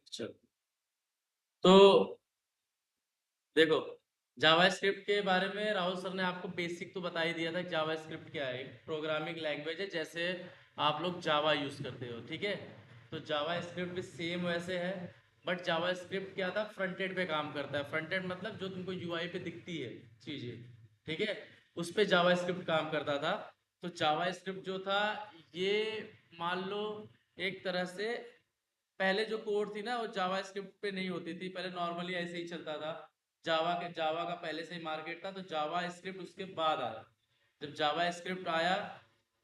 चलो। तो देखो, जावास्क्रिप्ट के बारे में राहुल सर ने आपको बेसिक तो बता ही दिया था कि जावास्क्रिप्ट क्या है। एक प्रोग्रामिंग लैंग्वेज है, जैसे आप लोग जावा यूज़ करते हो, ठीक है। तो जावास्क्रिप्ट भी सेम वैसे है, बट जावास्क्रिप्ट क्या था, फ्रंट एंड पे काम करता है। फ्रंट एंड मतलब जो तुमको यूआई पे दिखती है चीज़ें, ठीक है, उस पे जावास्क्रिप्ट काम करता था। तो जावास्क्रिप्ट जो था, ये मान लो एक तरह से पहले जो कोड थी ना, वो जावा स्क्रिप्ट पे नहीं होती थी। पहले नॉर्मली ऐसे ही चलता था। जावा का पहले से ही मार्केट था, तो जावा स्क्रिप्ट उसके बाद आया। जब जावा स्क्रिप्ट आया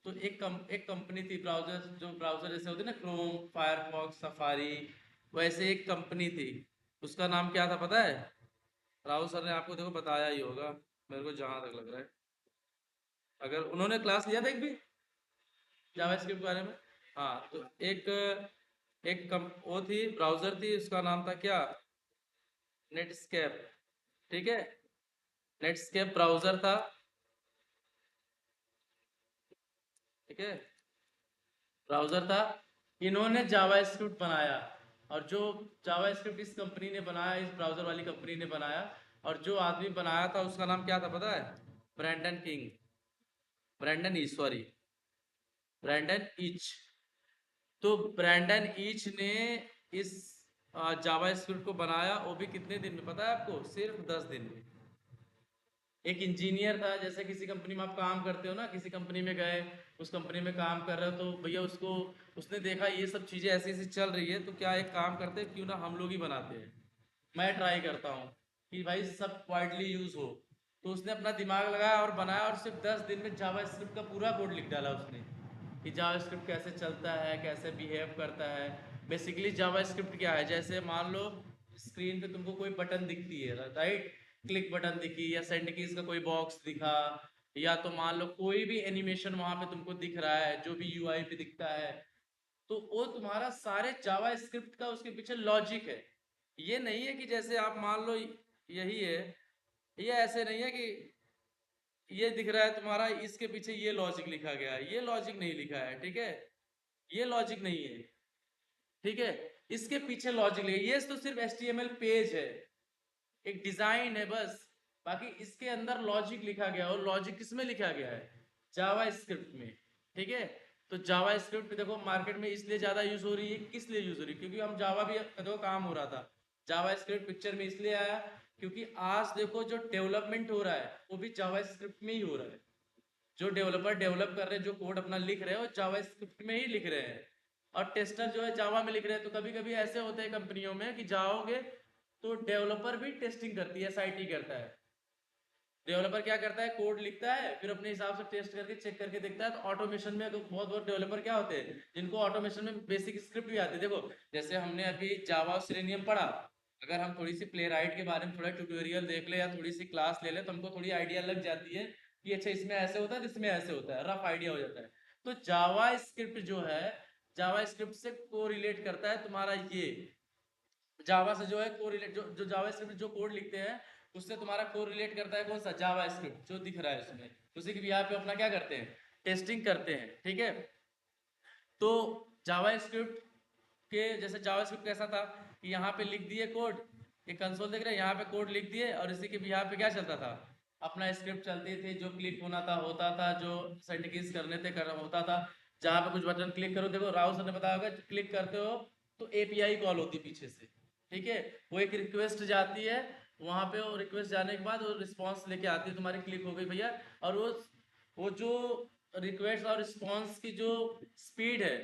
तो एक कंपनी थी, ब्राउजर, जो ब्राउजर जैसे होते ना, क्रोम, फायरफॉक्स, सफारी, वैसे एक कंपनी थी। उसका नाम क्या था पता है? राहुल सर ने आपको देखो बताया ही होगा, मेरे को जहां तक लग रहा है। अगर उन्होंने क्लास लिया था एक भी जावा स्क्रिप्ट के बारे में। हाँ, तो वो थी, ब्राउजर थी, उसका नाम था क्या, नेटस्केप, ठीक है। नेटस्केप ब्राउजर था, ठीक है, ब्राउजर था। इन्होंने जावा स्क्रिप्ट बनाया, और जो जावा स्क्रिप्ट इस कंपनी ने बनाया, इस ब्राउजर वाली कंपनी ने बनाया, और जो आदमी बनाया था उसका नाम क्या था पता है? Brendan king, Brendan Eich, Brendan Eich. तो ब्रैंडन ईच ने इस जावा स्क्रिप्ट को बनाया, वो भी कितने दिन में पता है आपको? सिर्फ 10 दिन में। एक इंजीनियर था, जैसे किसी कंपनी में आप काम करते हो ना, किसी कंपनी में गए, उस कंपनी में काम कर रहे हो, तो भैया उसको, उसने देखा ये सब चीज़ें ऐसी ऐसी चल रही है, तो क्या एक काम करते हैं, क्यों ना हम लोग ही बनाते हैं। मैं ट्राई करता हूँ कि भाई सब वाइडली यूज़ हो। तो उसने अपना दिमाग लगाया और बनाया, और सिर्फ 10 दिन में जावा स्क्रिप्ट का पूरा कोड लिख डाला उसने, कि जावा स्क्रिप्ट कैसे चलता है, कैसे बिहेव करता है। बेसिकली जावा स्क्रिप्ट क्या है, जैसे मान लो स्क्रीन पे तुमको कोई बटन दिखती है, राइट, क्लिक बटन दिखी, या सेंड कीज का कोई बॉक्स दिखा, या तो मान लो कोई भी एनिमेशन वहां पे तुमको दिख रहा है, जो भी यूआई पे दिखता है, तो वो तुम्हारा सारे जावा स्क्रिप्ट का उसके पीछे लॉजिक है। ये नहीं है कि जैसे आप मान लो यही है, ये ऐसे नहीं है कि ये दिख रहा है तुम्हारा, इसके पीछे ये लॉजिक लिखा गया है, ये लॉजिक नहीं लिखा है, ठीक है, ये लॉजिक नहीं है, ठीक है, इसके पीछे लॉजिक है। ये तो सिर्फ HTML पेज है, एक डिजाइन है बस। बाकी इसके अंदर लॉजिक लिखा गया, और लॉजिक किस में लिखा गया है? जावा स्क्रिप्ट में, ठीक है। तो जावा स्क्रिप्ट देखो मार्केट में इसलिए ज्यादा यूज हो रही है, किस लिए यूज हो रही है, क्योंकि हम जावा भी देखो काम हो रहा था। जावा स्क्रिप्ट पिक्चर में इसलिए आया, क्योंकि आज देखो जो डेवलपमेंट हो रहा है, वो भी जावा स्क्रिप्ट में ही हो रहा है। जो डेवलपर डेवलप कर रहे हैं, जो कोड अपना लिख रहे हैं, वो जावा स्क्रिप्ट में ही लिख रहे हैं। और टेस्टर जो है जावा में लिख रहे हैं। तो कभी कभी ऐसे होते हैं कंपनियों में कि जाओगे तो डेवलपर भी टेस्टिंग करती है, SIT करता है। डेवलपर क्या करता है, कोड लिखता है, फिर अपने हिसाब से टेस्ट करके चेक करके देखता है। तो ऑटोमेशन में तो बहुत बहुत डेवलपर क्या होते हैं, जिनको ऑटोमेशन में बेसिक स्क्रिप्ट भी आती है। देखो, जैसे हमने अभी जावा और सेलेनियम पढ़ा, अगर हम थोड़ी सी प्ले राइट के बारे में थोड़ा ट्यूटोरियल देख ले, या थोड़ी सी क्लास ले ले, तो हमको थोड़ी आइडिया लग जाती है कि अच्छा इसमें ऐसे होता है, इसमें ऐसे होता है, रफ आइडिया हो जाता है। तो जावा स्क्रिप्ट जो है, जावा स्क्रिप्ट से को रिलेट करता है तुम्हारा ये, जावा से जो है कोरिलेट, जो जावा स्क्रिप्ट जो कोड लिखते हैं, उससे तुम्हारा कोरिलेट करता है कौन सा, जावा स्क्रिप्ट जो दिख रहा है उसमें। उसी के बिहार पे अपना क्या करते हैं, टेस्टिंग करते हैं, ठीक है। तो जावा स्क्रिप्ट के जैसे जावा स्क्रिप्ट कैसा था कि यहाँ पे लिख दिए कोड, ये कंसोल देख रहे हैं, यहाँ पे कोड लिख दिए, और इसी के बिहार पे क्या चलता था, अपना स्क्रिप्ट चलती थी। जो क्लिक होना था होता था, जो सेंटिकीज करने थे कर होता था। जहाँ पे कुछ बटन क्लिक करो, देखो राहुल सर ने बताया होगा, क्लिक करते हो तो API कॉल होती पीछे से, ठीक है। वो एक रिक्वेस्ट जाती है, वहां पे वो रिक्वेस्ट जाने के बाद वो रिस्पॉन्स लेके आती है, तुम्हारी क्लिक हो गई भैया। और वो जो रिक्वेस्ट और रिस्पॉन्स की जो स्पीड है,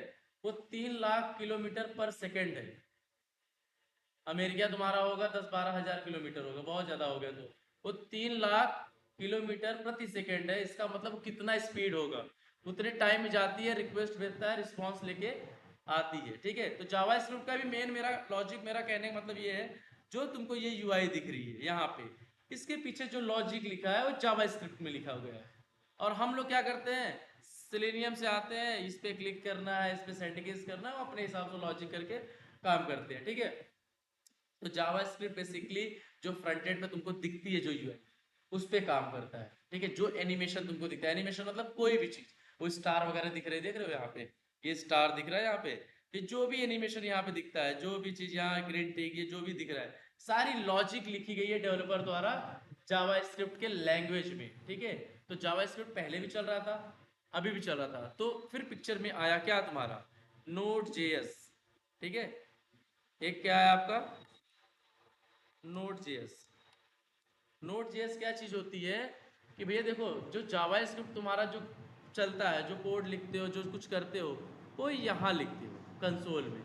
वो 3 लाख किलोमीटर पर सेकेंड है। अमेरिका तुम्हारा होगा 10-12 हज़ार किलोमीटर होगा, बहुत ज्यादा हो गया। तो वो 3 लाख किलोमीटर प्रति सेकेंड है। इसका मतलब कितना स्पीड होगा, उतने टाइम में जाती है, रिक्वेस्ट भेजता है, रिस्पॉन्स लेके आती है, ठीक है। तो जावा स्क्रिप्ट का भी मेन मेरा लॉजिक, मेरा कहने का मतलब ये है, जो तुमको ये UI दिख रही है यहाँ पे, इसके पीछे जो लॉजिक लिखा है वो जावा स्क्रिप्ट में लिखा हुआ है। और हम लोग क्या करते हैं, सिलेनियम से आते हैं, इस पे क्लिक करना है, इस पे सेंटिकेज करना है, वो अपने हिसाब से लॉजिक करके काम करते हैं, ठीक है। तो जावा स्क्रिप्ट बेसिकली जो फ्रंट एंड पे तुमको दिखती है, जो UI, उस पे काम करता है, ठीक है। जो एनिमेशन तुमको दिखता है, एनिमेशन मतलब कोई भी चीज, वो स्टार वगैरह दिख रहे हो यहाँ पे, ये स्टार दिख रहा है यहाँ पे, ये जो भी एनिमेशन यहाँ पे दिखता है, जो भी चीज यहाँ ग्रिड दिख, ये जो भी दिख रहा है, सारी लॉजिक लिखी गई है डेवलपर द्वारा जावा स्क्रिप्ट के लैंग्वेज में। ठीक है, तो जावा स्क्रिप्ट पहले भी चल रहा था, अभी भी चल रहा था। तो फिर पिक्चर में आया क्या तुम्हारा, नोड जेएस। ठीक है, एक क्या है आपका, नोड जेएस। नोड जेएस क्या चीज होती है कि भैया देखो, जो जावा स्क्रिप्ट तुम्हारा जो चलता है, जो कोड लिखते हो, जो कुछ करते हो, वो यहाँ लिखते हो कंसोल में।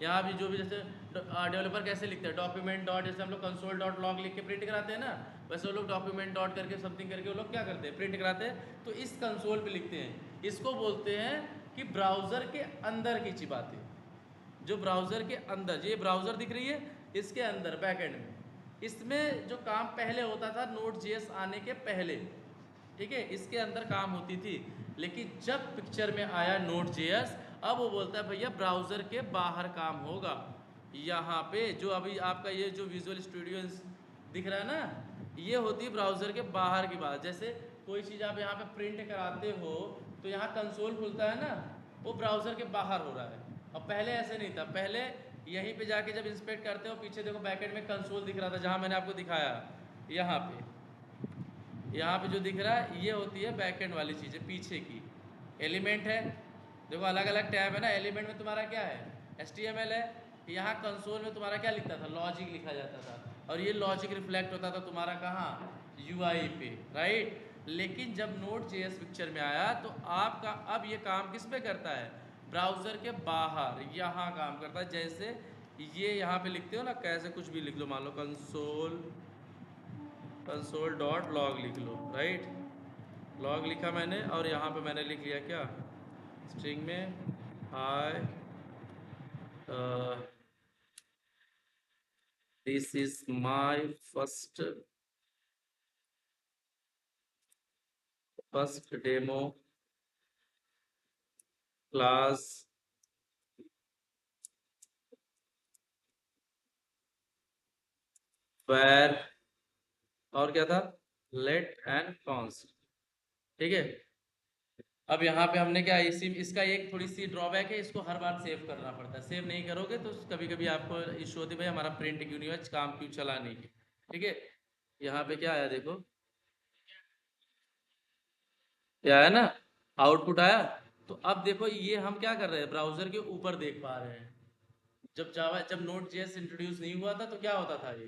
यहाँ भी जो भी जैसे डेवलपर कैसे लिखते हैं, डॉक्यूमेंट डॉट, जैसे हम लोग कंसोल डॉट लॉग लिख के प्रिंट कराते हैं ना, वैसे वो लोग डॉक्यूमेंट डॉट करके समथिंग करके वो लोग क्या करते हैं, प्रिंट कराते हैं। तो इस कंसोल पे लिखते हैं, इसको बोलते हैं कि ब्राउजर के अंदर की बातें। जो ब्राउजर के अंदर, ये ब्राउजर दिख रही है, इसके अंदर बैकएंड में, इसमें जो काम पहले होता था नोड जेएस आने के पहले, ठीक है, इसके अंदर काम होती थी। लेकिन जब पिक्चर में आया नोड जेएस, अब वो बोलता है भैया ब्राउजर के बाहर काम होगा। यहाँ पे जो अभी आपका ये जो विजुअल स्टूडियो दिख रहा है ना, ये होती है ब्राउजर के बाहर की बात। जैसे कोई चीज़ आप यहाँ पे प्रिंट कराते हो, तो यहाँ कंसोल खुलता है ना, वो ब्राउजर के बाहर हो रहा है। और पहले ऐसे नहीं था, पहले यहीं पे जाके जब इंस्पेक्ट करते हो, पीछे देखो बैकेंड में कंसोल दिख रहा था, जहाँ मैंने आपको दिखाया यहाँ पे, यहाँ पे जो दिख रहा है ये होती है बैकएंड वाली चीज़ें, पीछे की एलिमेंट है। देखो अलग अलग टैब है ना, एलिमेंट में तुम्हारा क्या है, HTML है। यहाँ कंसोल में तुम्हारा क्या लिखता था, लॉजिक लिखा जाता था, और ये लॉजिक रिफ्लेक्ट होता था तुम्हारा कहाँ, UI पे, राइट। लेकिन जब नोड जेएस पिक्चर में आया, तो आपका अब ये काम किस पे करता है, ब्राउज़र के बाहर यहाँ काम करता है। जैसे ये यहाँ पे लिखते हो ना, कैसे कुछ भी लिख लो, मान लो कंसोल डॉट लॉग लिख लो, राइट। लॉग लिखा मैंने, और यहाँ पे मैंने लिख लिया क्या, स्ट्रिंग में hi this is my first demo class var, और क्या था, लेट एंड कॉन्स्ट। ठीक है, अब यहाँ पे हमने क्या, इसी इसका एक थोड़ी सी ड्रॉबैक है, इसको हर बार सेव करना पड़ता है। सेव नहीं करोगे तो कभी कभी आपको इशू होती है, भाई हमारा प्रिंट क्यों नहीं हुआ, काम क्यों चला नहीं। ठीक है, यहाँ पे क्या आया देखो, क्या है ना, आउटपुट आया। तो अब देखो ये हम क्या कर रहे हैं, ब्राउजर के ऊपर देख पा रहे हैं। जब नोड जेएस इंट्रोड्यूस नहीं हुआ था, तो क्या होता था, ये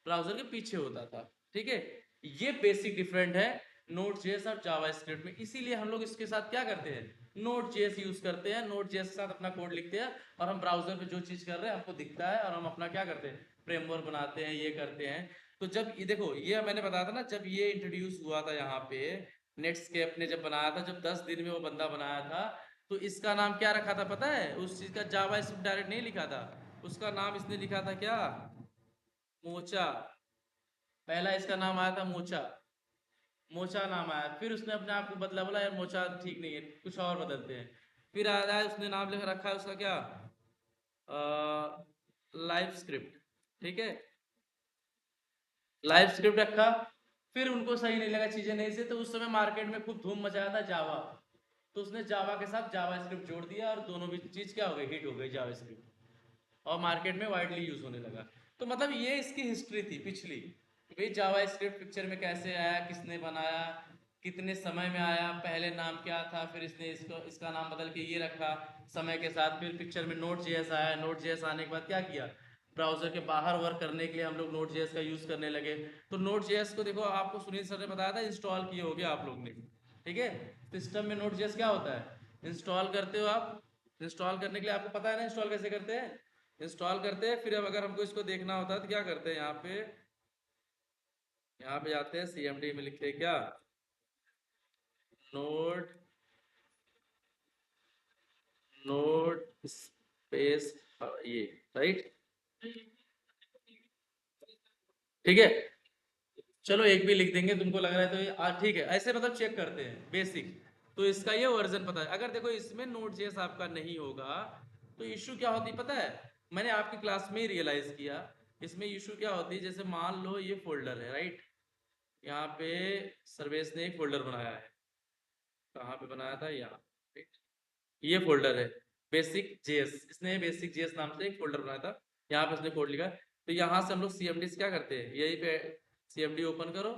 ब्राउजर के पीछे होता था। ठीक है, ये बेसिक डिफरेंट है नोड जेएस और जावा स्क्रिप्ट में। इसीलिए हम लोग इसके साथ क्या करते हैं, नोड जेएस यूज करते हैं, नोड जेएस के साथ अपना कोड लिखते हैं, और हम ब्राउजर पे जो चीज कर रहे हैं हमको दिखता है, और हम अपना क्या करते हैं, फ्रेमवर्क बनाते हैं, ये करते हैं। तो जब ये देखो, ये मैंने बताया था ना, जब ये इंट्रोड्यूस हुआ था यहाँ पे, नेटस्केप ने जब बनाया था, जब 10 दिन में वो बंदा बनाया था, तो इसका नाम क्या रखा था पता है, उस चीज का जावा स्क्रिप्ट डायरेक्ट नहीं लिखा था, उसका नाम इसने लिखा था क्या, मोचा। पहला इसका नाम आया था मोचा, मोचा नाम आया। फिर उसने अपने आप को बदला, बोला यार मोचा ठीक नहीं है, कुछ और बदलते हैं। फिर आया है, उसने नाम लिख रखा है उसका क्या, लाइव स्क्रिप्ट। ठीक है, लाइव स्क्रिप्ट रखा। फिर उनको सही नहीं लगा चीजें नहीं से, तो उस समय मार्केट में खूब धूम मचाया था जावा, तो उसने जावा के साथ जावा स्क्रिप्ट जोड़ दिया, और दोनों भी चीज क्या हो गई, हिट हो गई जावा स्क्रिप्ट, और मार्केट में वाइडली यूज होने लगा। तो मतलब ये इसकी हिस्ट्री थी पिछली, कि भाई जावा स्क्रिप्ट पिक्चर में कैसे आया, किसने बनाया, कितने समय में आया, पहले नाम क्या था, फिर इसने इसको इसका नाम बदल के ये रखा समय के साथ। फिर पिक्चर में नोड जेएस आया, नोड जेएस आने के बाद क्या किया, ब्राउजर के बाहर वर्क करने के लिए हम लोग नोड जेएस का यूज करने लगे। तो नोड जेएस को देखो, आपको सुनील सर ने बताया था, इंस्टॉल किए होगे आप लोग ने। ठीक है, सिस्टम में नोड जेएस क्या होता है, इंस्टॉल करते हो आप। इंस्टॉल करने के लिए आपको पता है ना इंस्टॉल कैसे करते हैं, इंस्टॉल करते हैं। फिर अब अगर हमको इसको देखना होता है तो क्या करते हैं, यहाँ पे जाते हैं, CMD में लिखते हैं क्या, नोड नोड स्पेस, ये, राइट। ठीक है, चलो एक भी लिख देंगे, तुमको लग रहा है तो ये ठीक है, ऐसे मतलब चेक करते हैं बेसिक। तो इसका ये वर्जन पता है। अगर देखो इसमें नोड जेएस आपका नहीं होगा, तो इशू क्या होती पता है, मैंने आपकी क्लास में ही रियलाइज किया। इसमें इशू क्या होती है, जैसे मान लो ये फोल्डर है, राइट। यहाँ पे सर्वेश ने एक फोल्डर बनाया है, कहाँ पे बनाया था, यहाँ, right? ये फोल्डर है। बेसिक जेएस, इसने बेसिक जेएस नाम से एक फोल्डर बनाया था, यहाँ पे उसने कोड लिखा। तो यहाँ से हम लोग सीएमडी से क्या करते हैं, यही पे सीएमडी ओपन करो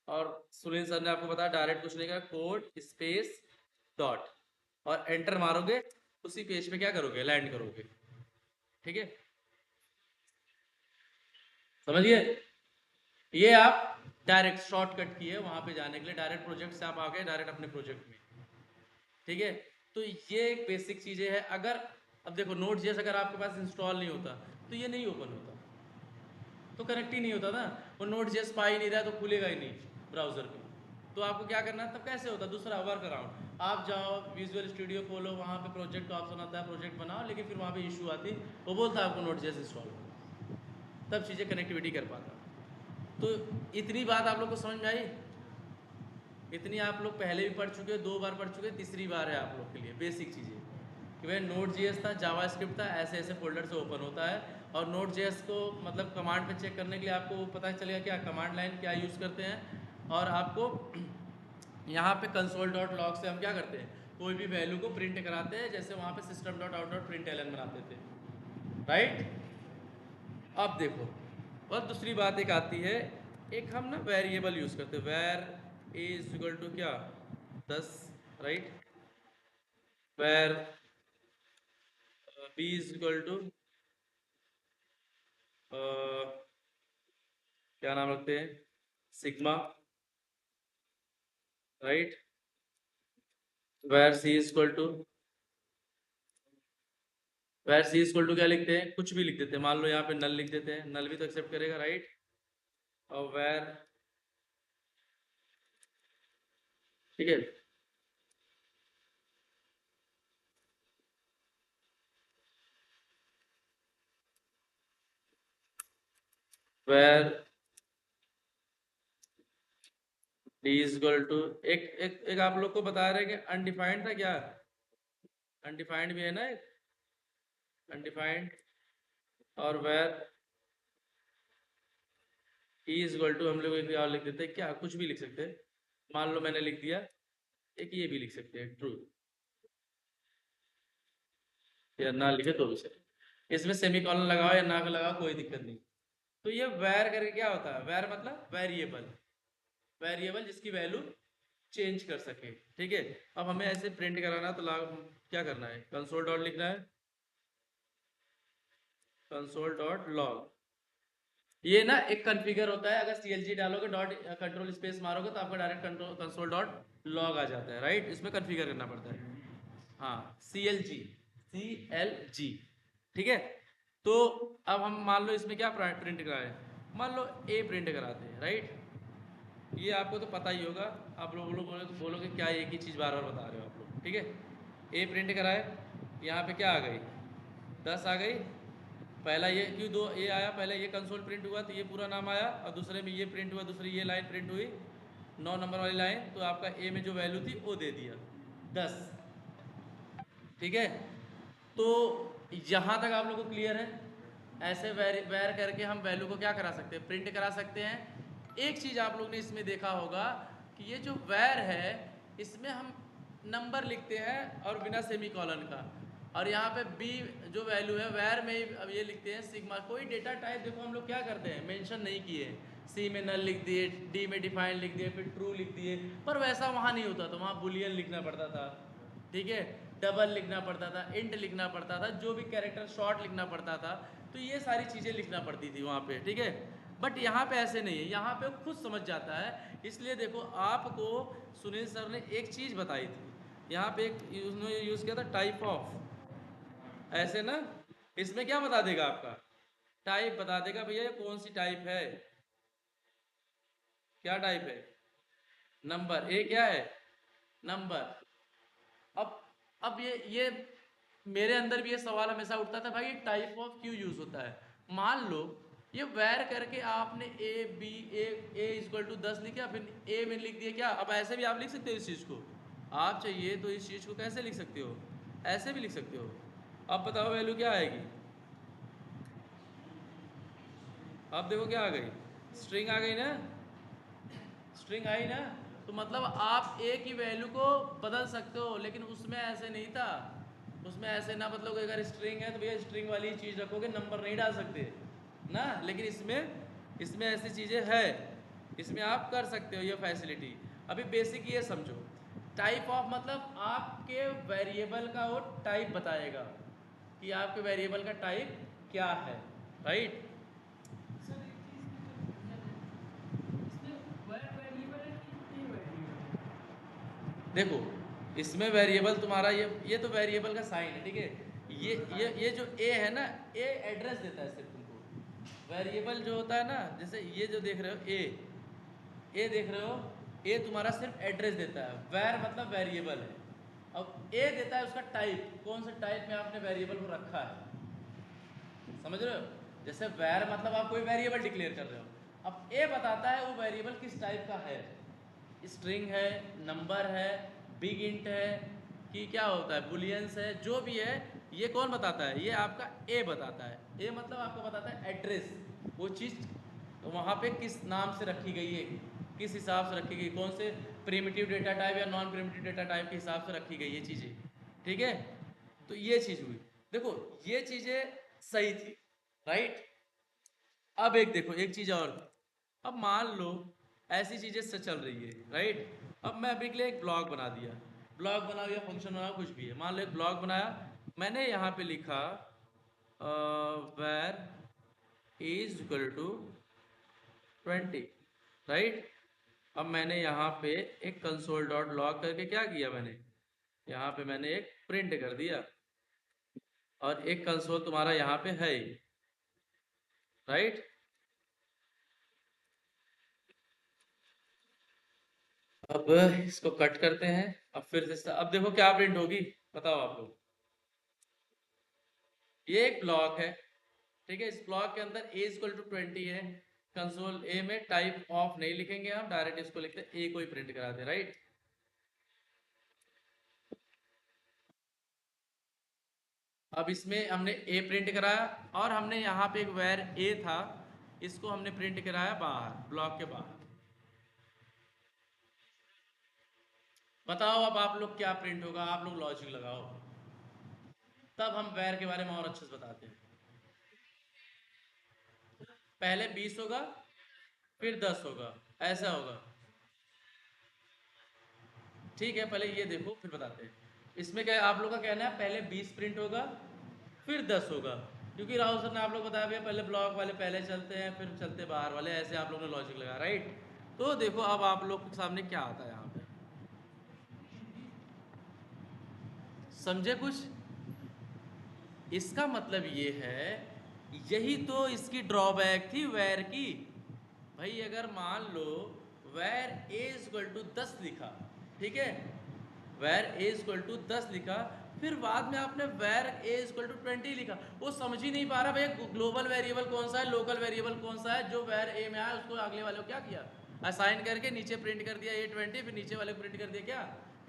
और सुनील सर ने आपको बताया डायरेक्ट कुछ नहीं कहा, कोड स्पेस डॉट और एंटर मारोगे, उसी पेज पे क्या करोगे, लैंड करोगे। ठीक है, समझिए, ये आप डायरेक्ट शॉर्टकट की है वहां पे जाने के लिए, डायरेक्ट प्रोजेक्ट से आप आ गए डायरेक्ट अपने प्रोजेक्ट में। ठीक है, तो ये एक बेसिक चीजें है। अगर अब देखो नोट जेएस अगर आपके पास इंस्टॉल नहीं होता तो ये नहीं ओपन होता, तो कनेक्ट ही नहीं होता ना, वो नोट जेएस पा ही नहीं रहा तो खुलेगा ही नहीं ब्राउजर पे। तो आपको क्या करना है, तब कैसे होता, दूसरा वर्क अराउंड, आप जाओ विजुअल स्टूडियो खोलो, वहाँ पे प्रोजेक्ट का ऑप्शन आता है, प्रोजेक्ट बनाओ, लेकिन फिर वहाँ पे इशू आती, वो बोलता है आपको नोट जेएस इंस्टॉल, तब चीज़ें कनेक्टिविटी कर पाता। तो इतनी बात आप लोग को समझ में आई, इतनी आप लोग पहले भी पढ़ चुके हो, 2 बार पढ़ चुके, तीसरी बार है आप लोग के लिए बेसिक चीज़ें कि भाई नोट जेएस था, जावास्क्रिप्ट था, ऐसे ऐसे फोल्डर से ओपन होता है। और नोट जेएस को मतलब कमांड पे चेक करने के लिए आपको पता चलेगा क्या कमांड लाइन क्या यूज़ करते हैं। और आपको यहाँ पे कंसोल डॉट लॉग से हम क्या करते हैं, कोई भी वैल्यू को प्रिंट कराते हैं, जैसे वहाँ पे system dot out dot print ln बनाते थे, राइट। अब देखो, और दूसरी बात एक आती है, एक हम ना वेरिएबल यूज़ करते हैं, वेर इज इक्वल टू क्या 10, right, var B is equal to क्या नाम रखते हैं, sigma, right, var C is equal to, var C is equal to क्या लिखते हैं, कुछ भी लिख देते हैं, मान लो यहाँ पे नल लिख देते हैं, नल भी तो एक्सेप्ट करेगा, राइट। और वेर, ठीक है, var D is equal to, एक एक एक आप लोग को बता रहे हैं कि अनडिफाइंड था क्या, अनडिफाइंड भी है ना, अनडिफाइंड। और var E is equal to हम लोग एक और लिख देते हैं, क्या कुछ भी लिख सकते हैं, मान लो मैंने लिख दिया, एक ये भी लिख सकते हैं ट्रू, या ना लिखे तो भी सही, इसमें सेमी कॉलन लगाओ या ना लगाओ कोई दिक्कत नहीं। तो ये वैर करके क्या होता है, वैर मतलब वेरिएबल, वेरिएबल जिसकी वैल्यू चेंज कर सके। ठीक है, अब हमें ऐसे प्रिंट कराना तो क्या करना है, कंसोल डॉट लिखना है, कंसोल डॉट लॉग। ये ना एक कॉन्फ़िगर होता है, अगर CLG डालोगे डॉट कंट्रोल स्पेस मारोगे तो आपका direct control console dot log आ जाता है, राइट, इसमें कॉन्फ़िगर करना पड़ता है। हाँ, CLG, ठीक है। तो अब हम मान लो इसमें क्या प्रिंट कराए, मान लो ए प्रिंट कराते हैं, राइट। ये आपको तो पता ही होगा, आप लोग बोलोगे क्या एक ही चीज़ बार बार बता रहे हो आप लोग, ठीक है। ए प्रिंट कराए, यहाँ पे क्या आ गई, 10 आ गई, पहला ये क्यों दो ए आया, पहले ये कंसोल प्रिंट हुआ तो ये पूरा नाम आया, और दूसरे में ये प्रिंट हुआ, दूसरी ये लाइन प्रिंट हुई, 9 नंबर वाली लाइन, तो आपका ए में जो वैल्यू थी वो दे दिया 10। ठीक है, तो यहाँ तक आप लोग को क्लियर है। ऐसे वैर करके हम वैल्यू को क्या करा सकते हैं, प्रिंट करा सकते हैं। एक चीज़ आप लोग ने इसमें देखा होगा कि ये जो वैर है इसमें हम नंबर लिखते हैं और बिना सेमी कॉलन का, और यहाँ पे बी जो वैल्यू है वैर में ही अब ये लिखते हैं सिग्मा। कोई डेटा टाइप देखो हम लोग क्या करते हैं, मेंशन नहीं किए, सी में नल लिख दिए, डी में डिफाइन लिख दिए, फिर ट्रू लिख दिए, पर वैसा वहाँ नहीं होता, तो वहाँ बुलियन लिखना पड़ता था। ठीक है, डबल लिखना पड़ता था, इंट लिखना पड़ता था, जो भी कैरेक्टर शॉर्ट लिखना पड़ता था, तो ये सारी चीज़ें लिखना पड़ती थी वहाँ पे। ठीक है, बट यहाँ पे ऐसे नहीं है, यहाँ पे खुद समझ जाता है। इसलिए देखो आपको सुनील सर ने एक चीज़ बताई थी, यहाँ पे एक उन्होंने यूज़ किया था टाइप ऑफ, ऐसे ना, इसमें क्या बता देगा आपका, टाइप बता देगा भैया ये कौन सी टाइप है, क्या टाइप है, नंबर, ए क्या है, नंबर। अब ये मेरे अंदर भी ये सवाल हमेशा उठता था, भाई टाइप ऑफ क्यों यूज होता है। मान लो ये वैर करके आपने ए इक्वल टू 10 लिखा, फिर ए में लिख दिया क्या, अब ऐसे भी आप लिख सकते हो इस चीज़ को, आप चाहिए तो इस चीज़ को कैसे लिख सकते हो, ऐसे भी लिख सकते हो। अब बताओ वैल्यू क्या आएगी, अब देखो क्या आ गई, स्ट्रिंग आ गई ना, स्ट्रिंग आई ना। तो मतलब आप ए की वैल्यू को बदल सकते हो, लेकिन उसमें ऐसे नहीं था, उसमें ऐसे ना मतलब अगर स्ट्रिंग है तो भैया स्ट्रिंग वाली चीज़ रखोगे, नंबर नहीं डाल सकते ना। लेकिन इसमें ऐसी चीज़ें है, इसमें आप कर सकते हो ये फैसिलिटी। अभी बेसिक ये समझो, टाइप ऑफ मतलब आपके वेरिएबल का वो टाइप बताएगा कि आपके वेरिएबल का टाइप क्या है, राइट। देखो इसमें वेरिएबल तुम्हारा ये तो वेरिएबल का साइन है, ठीक है। ये जो ए है ना, ए एड्रेस देता है सिर्फ तुमको। वेरिएबल जो होता है ना, जैसे ये जो देख रहे हो ए देख रहे हो, ए तुम्हारा सिर्फ एड्रेस देता है। वेर मतलब वेरिएबल है। अब ए देता है उसका टाइप, कौन से टाइप में आपने वेरिएबल को रखा है, समझ रहे हो। जैसे वेर मतलब आप कोई वेरिएबल डिक्लेयर कर रहे हो, अब ए बताता है वो वेरिएबल किस टाइप का है, स्ट्रिंग है, नंबर है, बिग इंट है, कि क्या होता है, बुलियंस है, जो भी है। ये कौन बताता है, ये आपका ए बताता है। ए मतलब आपको बताता है एड्रेस, वो चीज़ तो वहाँ पे किस नाम से रखी गई है, किस हिसाब से रखी गई, कौन से प्रिमिटिव डेटा टाइप या नॉन प्रिमिटिव डेटा टाइप के हिसाब से रखी गई ये चीज़ें, ठीक है। तो ये चीज़ हुई। देखो ये चीज़ें सही थी, राइट। अब एक देखो एक चीज़ और, अब मान लो ऐसी चीज़ें से चल रही है, राइट। अब मैं अभी के लिए एक ब्लॉग बना दिया, ब्लॉग बनाओ या फंक्शन बनाओ कुछ भी है, मान लो एक ब्लॉग बनाया, मैंने यहाँ पे लिखा where is equal to 20, right. अब मैंने यहाँ पे एक कंसोल डॉट लॉग करके क्या किया, मैंने यहाँ पे मैंने एक प्रिंट कर दिया, और एक कंसोल तुम्हारा यहाँ पे है, राइट। अब इसको कट करते हैं, अब फिर से अब देखो क्या प्रिंट होगी, बताओ आप लोग। ये एक ब्लॉक है, ठीक है। इस ब्लॉक के अंदर a इक्वल टू 20 है। कंसोल ए में टाइप ऑफ नहीं लिखेंगे हम, डायरेक्ट इसको लिखते हैं, ए को ही प्रिंट कराते, राइट। अब इसमें हमने ए प्रिंट कराया, और हमने यहाँ पे एक वेर ए था, इसको हमने प्रिंट कराया बाहर, ब्लॉक के बाहर। बताओ अब आप लोग क्या प्रिंट होगा, आप लोग लॉजिक लगाओ, तब हम वेर के बारे में और अच्छे से बताते हैं। पहले 20 होगा, फिर 10 होगा, ऐसा होगा, ठीक है। पहले ये देखो फिर बताते हैं। इसमें क्या आप लोग का कहना है, पहले 20 प्रिंट होगा, फिर 10 होगा, क्योंकि राहुल सर ने आप लोग बताया भैया पहले ब्लॉक वाले पहले चलते हैं फिर चलते बाहर वाले, ऐसे आप लोगों ने लॉजिक लगाया, राइट। तो देखो अब आप लोग के सामने क्या आता है यहाँ पे, समझे कुछ। इसका मतलब ये है, यही तो इसकी ड्रॉबैक थी वेर की। भाई अगर मान लो वेर ए इक्वल टू 10 लिखा, ठीक है, वेर ए इक्वल टू 10 लिखा, फिर बाद में आपने वेर ए इक्वल टू 20 लिखा, वो समझ ही नहीं पा रहा भैया ग्लोबल वेरिएबल कौन सा है, लोकल वेरिएबल कौन सा है। जो वेर ए में आया उसको अगले वाले को क्या किया, असाइन करके नीचे प्रिंट कर दिया A20, फिर नीचे वाले को प्रिंट कर दिया क्या,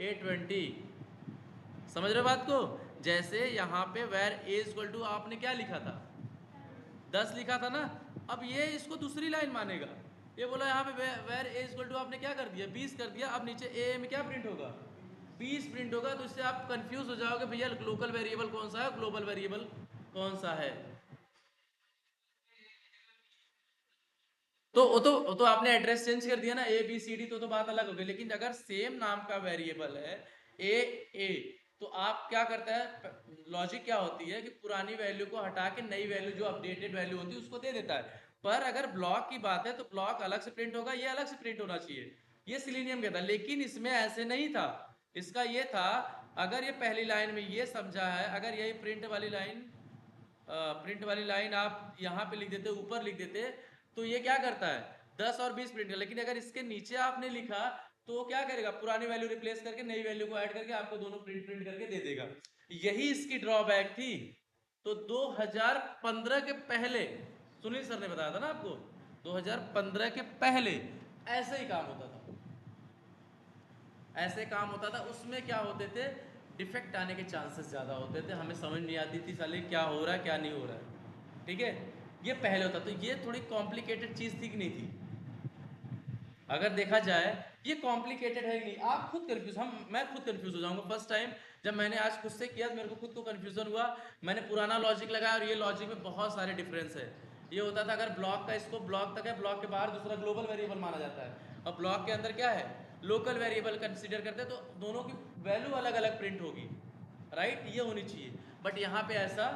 A20। समझ रहे बात को। जैसे यहाँ पे वेर ए इक्वल टू आपने क्या लिखा था, 10 लिखा था ना। अब ये इसको दूसरी लाइन मानेगा, ये बोला यहाँ पे वेर ए इक्वल टू आपने क्या कर दिया, 20 कर दिया, अब नीचे ए में क्या प्रिंट होगा, 20 प्रिंट होगा। तो इससे आप कंफ्यूज हो जाओगे भैया लोकल वेरिएबल कौन सा है, ग्लोबल वेरिएबल कौन सा है। तो वो तो आपने एड्रेस चेंज कर दिया ना, ABCD, तो बात अलग हो गई। लेकिन अगर सेम नाम का वेरिएबल है ए, तो आप क्या करता है, लॉजिक क्या होती है कि पुरानी वैल्यू को हटा के नई वैल्यू जो अपडेटेड वैल्यू होती है उसको दे देता है। पर अगर ब्लॉक की बात है तो ब्लॉक अलग से प्रिंट होगा, ये अलग से प्रिंट होना चाहिए, ये सिलेनियम कहता है। लेकिन इसमें ऐसे नहीं था, इसका ये था, अगर ये पहली लाइन में ये समझा है, अगर यही प्रिंट वाली लाइन आप यहाँ पे लिख देते, ऊपर लिख देते, तो ये क्या करता है 10 और 20 प्रिंट कर। लेकिन अगर इसके नीचे आपने लिखा तो क्या करेगा, पुरानी वैल्यू रिप्लेस करके नई वैल्यू को ऐड करके आपको दोनों प्रिंट प्रिंट करके दे देगा। यही इसकी ड्रॉबैक थी। तो 2015 के पहले, सुनील सर ने बताया था ना आपको, 2015 के पहले ऐसे ही काम होता था, ऐसे काम होता था। उसमें क्या होते थे, डिफेक्ट आने के चांसेस ज़्यादा होते थे, हमें समझ नहीं आती थी साले क्या हो रहा है क्या नहीं हो रहा है, ठीक है। ये पहले होता, तो ये थोड़ी कॉम्प्लिकेटेड चीज़ थी कि नहीं थी। अगर देखा जाए ये कॉम्प्लिकेटेड है कि नहीं, आप खुद कंफ्यूज, मैं खुद कंफ्यूज हो जाऊंगा फर्स्ट टाइम जब मैंने आज खुद से किया तो मेरे को खुद को कंफ्यूजन हुआ, मैंने पुराना लॉजिक लगाया और ये लॉजिक में बहुत सारे डिफरेंस है। ये होता था अगर ब्लॉक का स्कोप ब्लॉक तक है, ब्लॉक के बाहर दूसरा ग्लोबल वेरिएबल माना जाता है, और ब्लॉक के अंदर क्या है, लोकल वेरिएबल कंसिडर करते हैं, तो दोनों की वैल्यू अलग अलग प्रिंट होगी, राइट, ये होनी चाहिए। बट यहाँ पे ऐसा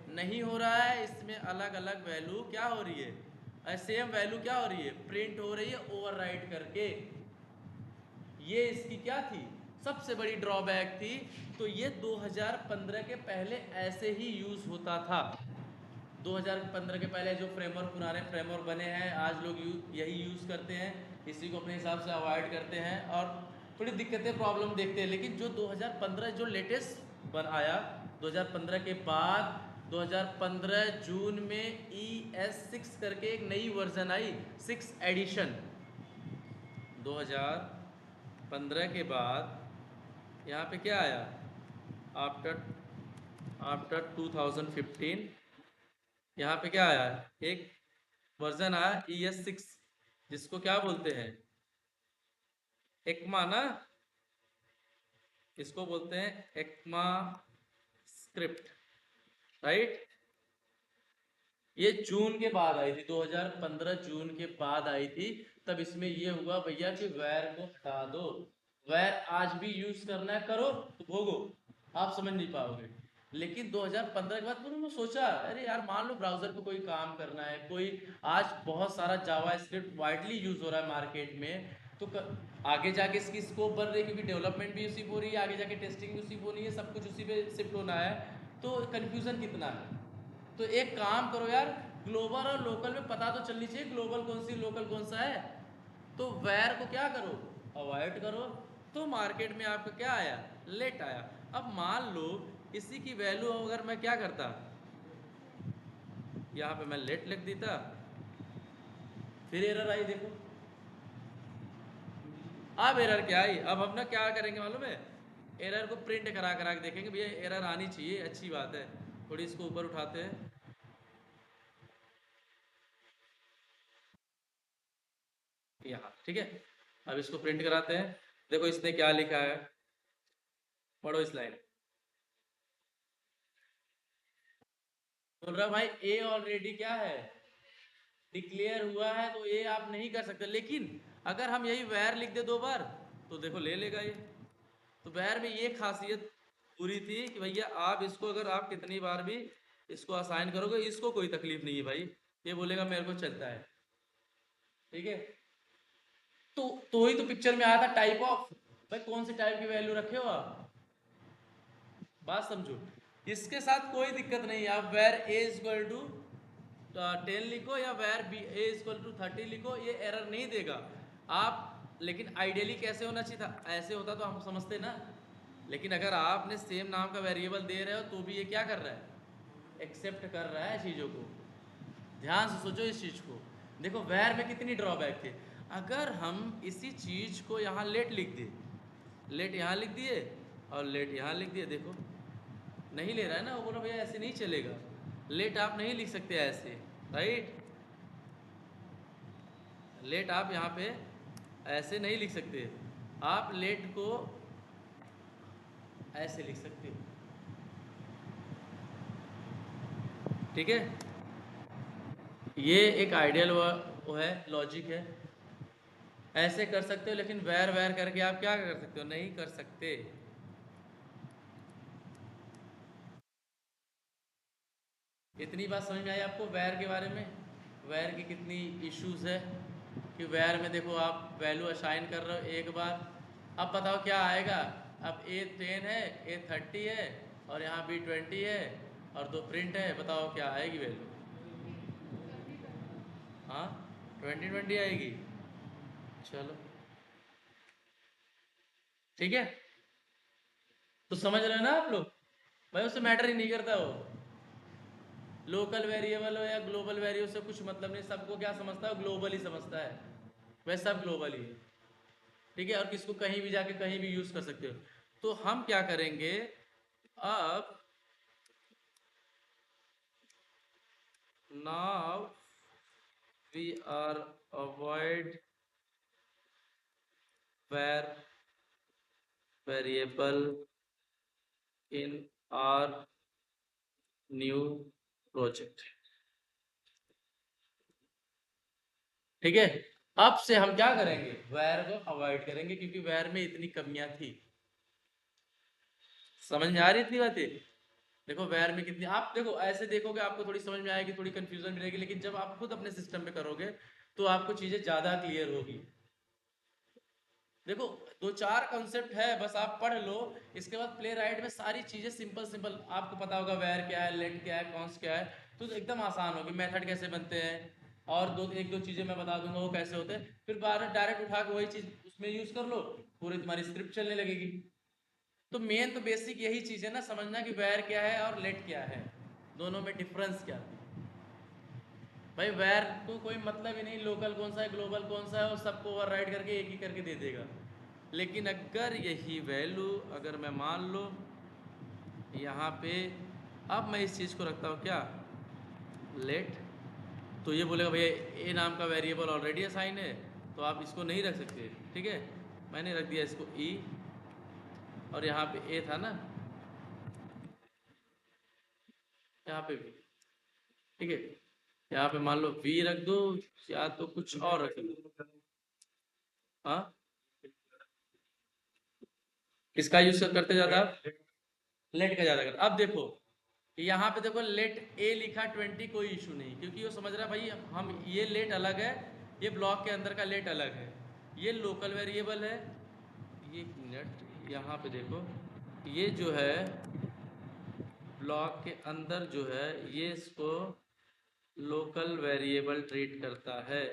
नहीं हो रहा है, इसमें अलग अलग वैल्यू क्या हो रही है, सेम वैल्यू क्या हो रही है, प्रिंट हो रही है ओवरराइट करके। ये इसकी क्या थी, सबसे बड़ी ड्रॉबैक थी। तो ये 2015 के पहले ऐसे ही यूज होता था। 2015 के पहले जो फ्रेमवर्क, पुराने फ्रेमवर्क बने हैं, आज लोग यही यूज़ करते हैं, इसी को अपने हिसाब से अवॉइड करते हैं और थोड़ी दिक्कतें प्रॉब्लम देखते हैं। लेकिन जो 2015 जो लेटेस्ट बन आया 2015 के बाद, 2015 जून में ES6 करके एक नई वर्जन आई, 6 एडिशन। 2015 के बाद यहाँ पे क्या आया, आफ्टर 2015 यहाँ पे क्या आया, एक वर्जन आया ES6, जिसको क्या बोलते हैं, एक्मा ना, इसको बोलते हैं एक्मा स्क्रिप्ट, राइट। ये जून के बाद आई थी, 2015 जून के बाद आई थी। तब इसमें ये हुआ भैया कि वैर को हटा दो, वैर आज भी यूज करना है करो तो भोगो, आप समझ नहीं पाओगे। लेकिन 2015 के बाद उन्होंने सोचा अरे यार मान लो ब्राउजर पे कोई काम करना है, कोई आज बहुत सारा जावा स्क्रिप्ट वाइडली यूज हो रहा है मार्केट में, तो आगे जाके इसकी स्कोप बढ़ रही है, क्योंकि डेवलपमेंट भी उसी पे हो रही है, आगे जाके टेस्टिंग भी उसी पे होनी है, सब कुछ उसी पे शिफ्ट होना है, तो कन्फ्यूजन कितना है। तो एक काम करो यार, ग्लोबल और लोकल में पता तो चलनी चाहिए ग्लोबल कौन सी लोकल कौन सा है, तो वैर को क्या करो, अवॉइड करो। तो मार्केट में आपका क्या आया, लेट आया। अब मान लो इसी की वैल्यू अगर मैं क्या करता, यहाँ पे मैं लेट लिख देता, फिर एरर आई देखो। अब एरर क्या आई, अब हम ना क्या करेंगे मालूम है, एरर को प्रिंट करा करा के देखेंगे, भैया एरर आनी चाहिए, अच्छी बात है। थोड़ी इसको ऊपर उठाते हैं, यहाँ ठीक है। अब इसको प्रिंट कराते हैं, देखो इसने क्या लिखा है, पढ़ो इस लाइन। बोल रहा भाई ए ऑलरेडी क्या है, डिक्लेयर हुआ है, तो ये आप नहीं कर सकते। लेकिन अगर हम यही वैर लिख दे 2 बार तो देखो ले लेगा ये। तो वैर में ये खासियत पूरी थी कि भैया आप इसको अगर आप कितनी बार भी इसको असाइन करोगे, इसको कोई तकलीफ नहीं है भाई, ये बोलेगा मेरे को चलता है, ठीक है। तो ही तो पिक्चर में आया था टाइप ऑफ, भाई कौन से टाइप की वैल्यू रखे हो आप, बात समझो। इसके साथ कोई दिक्कत नहीं है, आप वेर ए इक्वल टू 10 लिखो या var B a equal to 30 लिखो, ये एरर नहीं देगा आप। लेकिन आइडियली कैसे होना चाहिए था, ऐसे होता तो हम समझते ना। लेकिन अगर आपने सेम नाम का वेरिएबल दे रहे हो तो भी ये क्या कर रहा है, एक्सेप्ट कर रहा है चीज़ों को। ध्यान से सोचो इस चीज़ को, देखो वैर में कितनी ड्रॉबैक थे। अगर हम इसी चीज़ को यहाँ लेट लिख दिए, लेट यहाँ लिख दिए और लेट यहाँ लिख दिए, देखो नहीं ले रहा है ना, वो बोला भैया ऐसे नहीं चलेगा, लेट आप नहीं लिख सकते ऐसे, राइट। लेट आप यहाँ पे ऐसे नहीं लिख सकते, आप लेट को ऐसे लिख सकते हो, ठीक है। ये एक आइडियल वो है, लॉजिक है, ऐसे कर सकते हो। लेकिन वैर वैर करके आप क्या कर सकते हो, नहीं कर सकते। इतनी बात समझ में आई आपको वैर के बारे में, वैर की कितनी इश्यूज है, कि वैर में देखो आप वैल्यू असाइन कर रहे हो एक बार, अब बताओ क्या आएगा। अब A10 है, A30 है और यहाँ B20 है और 2 प्रिंट है, बताओ क्या आएगी वैल्यू, हाँ 2020 आएगी। चलो ठीक है, तो समझ रहे हो ना आप लोग, भाई उससे मैटर ही नहीं करता वो लोकल वेरिएबल हो या ग्लोबल वेरिएबल से कुछ मतलब नहीं, सबको क्या समझता है, ग्लोबल ही समझता है, वैसे सब ग्लोबल ही है, ठीक है। और किसको कहीं भी जाके कहीं भी यूज कर सकते हो। तो हम क्या करेंगे अब, now we are avoid where variable in our new project. ठीक है, अब से हम क्या करेंगे, वेयर को अवॉइड करेंगे, क्योंकि वेयर में इतनी कमियां थी। समझ में आ रही इतनी बातें? देखो वेयर में कितनी, आप देखो ऐसे देखोगे आपको थोड़ी समझ में आएगी, थोड़ी कंफ्यूजन भी रहेगी, लेकिन जब आप खुद अपने सिस्टम पे करोगे तो आपको चीजें ज्यादा क्लियर होगी। देखो दो चार कॉन्सेप्ट है, बस आप पढ़ लो, इसके बाद प्ले राइट में सारी चीजें सिंपल सिंपल आपको पता होगा, वेयर क्या है, लेट क्या है, कॉन्स क्या है, तो एकदम आसान होगी। मेथड कैसे बनते हैं, और एक दो चीजें मैं बता दूंगा वो कैसे होते हैं, फिर बार डायरेक्ट उठा के वही चीज उसमें यूज कर लो, पूरी तुम्हारी स्क्रिप्ट चलने लगेगी। तो मेन तो बेसिक यही चीज है ना, समझना कि वेयर क्या है और लेट क्या है, दोनों में डिफरेंस क्या है। भाई वेयर को कोई मतलब ही नहीं, लोकल कौन सा है ग्लोबल कौन सा है, वो सबको ओवरराइड करके एक ही करके दे देगा। लेकिन अगर यही वैल्यू अगर मैं मान लो यहाँ पे, अब मैं इस चीज़ को रखता हूँ क्या, लेट, तो ये बोलेगा भैया ए नाम का वेरिएबल ऑलरेडी असाइन है, तो आप इसको नहीं रख सकते। ठीक है, मैंने रख दिया इसको ई, और यहाँ पे ए था ना, यहाँ पे भी। ठीक है, यहाँ पे मान लो वी रख दो, या तो कुछ और रख दो। हाँ, किसका यूज करते ज्यादा आप, लेट का ज्यादा करते। अब देखो यहाँ पे देखो लेट ए लिखा 20, कोई इशू नहीं, क्योंकि वो समझ रहा है भाई हम ये लेट अलग है, ये ब्लॉक के अंदर का लेट अलग है, ये लोकल वेरिएबल है। ये मिनट, यहाँ पे देखो ये जो है ब्लॉक के अंदर जो है ये इसको लोकल वेरिएबल ट्रीट करता है,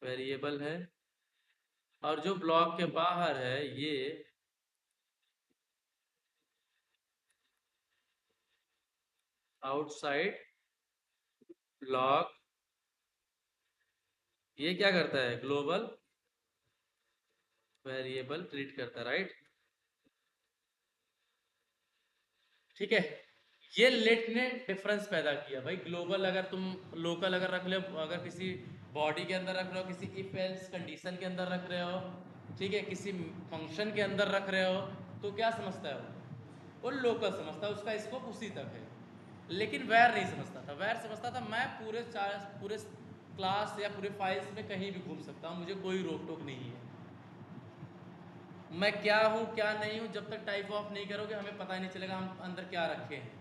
वेरिएबल है, और जो ब्लॉक के बाहर है ये आउटसाइड ब्लॉक, ये क्या करता है, ग्लोबल वेरिएबल ट्रीट करता है, राइट। ठीक है, ये लेट ने डिफरेंस पैदा किया भाई, ग्लोबल अगर तुम लोकल अगर रख लो, अगर किसी बॉडी के अंदर रख रहे हो, किसी इफ एल्स कंडीशन के अंदर रख रहे हो, ठीक है, किसी फंक्शन के अंदर रख रहे हो, तो क्या समझता है वो लोकल समझता है, उसका स्कोप उसी तक है। लेकिन वैर नहीं समझता था, वैर समझता था मैं पूरे क्लास या पूरे फाइल्स में कहीं भी घूम सकता हूँ, मुझे कोई रोक टोक नहीं है, मैं क्या हूँ क्या नहीं हूँ, जब तक टाइप ऑफ नहीं करोगे हमें पता ही नहीं चलेगा हम अंदर क्या रखे हैं।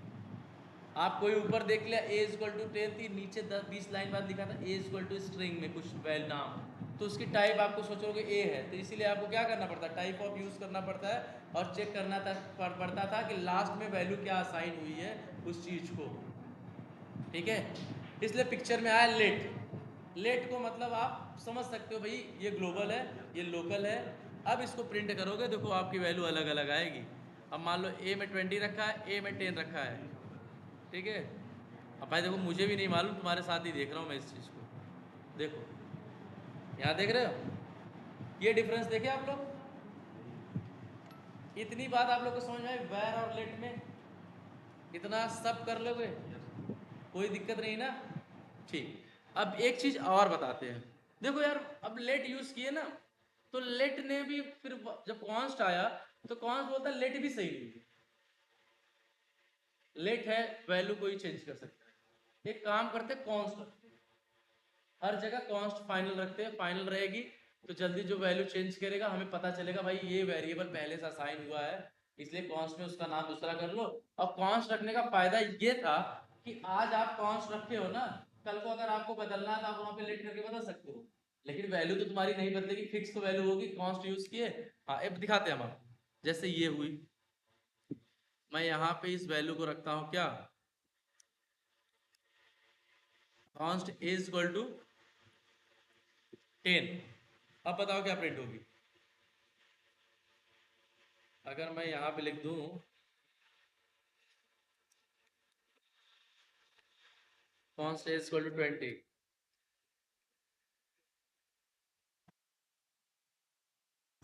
आप कोई ऊपर देख लिया ए इक्वल टू 10 थी, नीचे 10-20 लाइन बाद लिखा था ए इक्वल टू स्ट्रिंग में कुछ वेल नाम, तो उसकी टाइप आपको सोचोगे ए है, तो इसीलिए आपको क्या करना पड़ता है, टाइप ऑफ यूज़ करना पड़ता है, और चेक करना पड़ता था कि लास्ट में वैल्यू क्या असाइन हुई है उस चीज़ को। ठीक है, इसलिए पिक्चर में आया लेट, लेट को मतलब आप समझ सकते हो भाई ये ग्लोबल है, ये लोकल है। अब इसको प्रिंट करोगे, देखो आपकी वैल्यू अलग अलग आएगी। अब मान लो ए में 20 रखा है, ए में 10 रखा है। ठीक है, अब भाई देखो मुझे भी नहीं मालूम, तुम्हारे साथ ही देख रहा हूँ मैं इस चीज़ को। देखो यहाँ देख रहे हो, ये डिफरेंस देखे आप लोग, इतनी बात आप लोग को समझ में आई वेर और लेट में, इतना सब कर लोगे, कोई दिक्कत नहीं ना। ठीक, अब एक चीज और बताते हैं। देखो यार, अब लेट यूज किए ना, तो लेट ने भी फिर जब कॉन्स्ट आया तो कॉन्स्ट बोलता है लेट भी सही नहीं है, लेट है वैल्यू कोई चेंज कर सकता है, एक काम करते कॉन्स्ट रखते हैं, हर जगह कॉन्स्ट फाइनल रखते हैं, फाइनल रहेगी तो जल्दी जो वैल्यू चेंज करेगा हमें पता चलेगा भाई ये वेरिएबल पहले से असाइन हुआ है, इसलिए कॉन्स्ट में उसका नाम दूसरा कर लो। और कॉन्स्ट रखने का फायदा ये था कि आज आप कॉन्स्ट रखे हो ना, कल को अगर आपको बदलना है तो आप वहां पे लेट करके बदल सकते हो, लेकिन वैल्यू तो तुम्हारी नहीं बदलेगी, फिक्स तो वैल्यू होगी, कॉन्स्ट यूज किए। हाँ, अब दिखाते हैं हम आपको, जैसे ये हुई, मैं यहाँ पे इस वैल्यू को रखता हूँ क्या, कॉन्स्ट इज इक्वल टू 10। अब बताओ क्या प्रिंट होगी, अगर मैं यहाँ पे लिख दूं कॉन्स्ट इज इक्वल टू 20,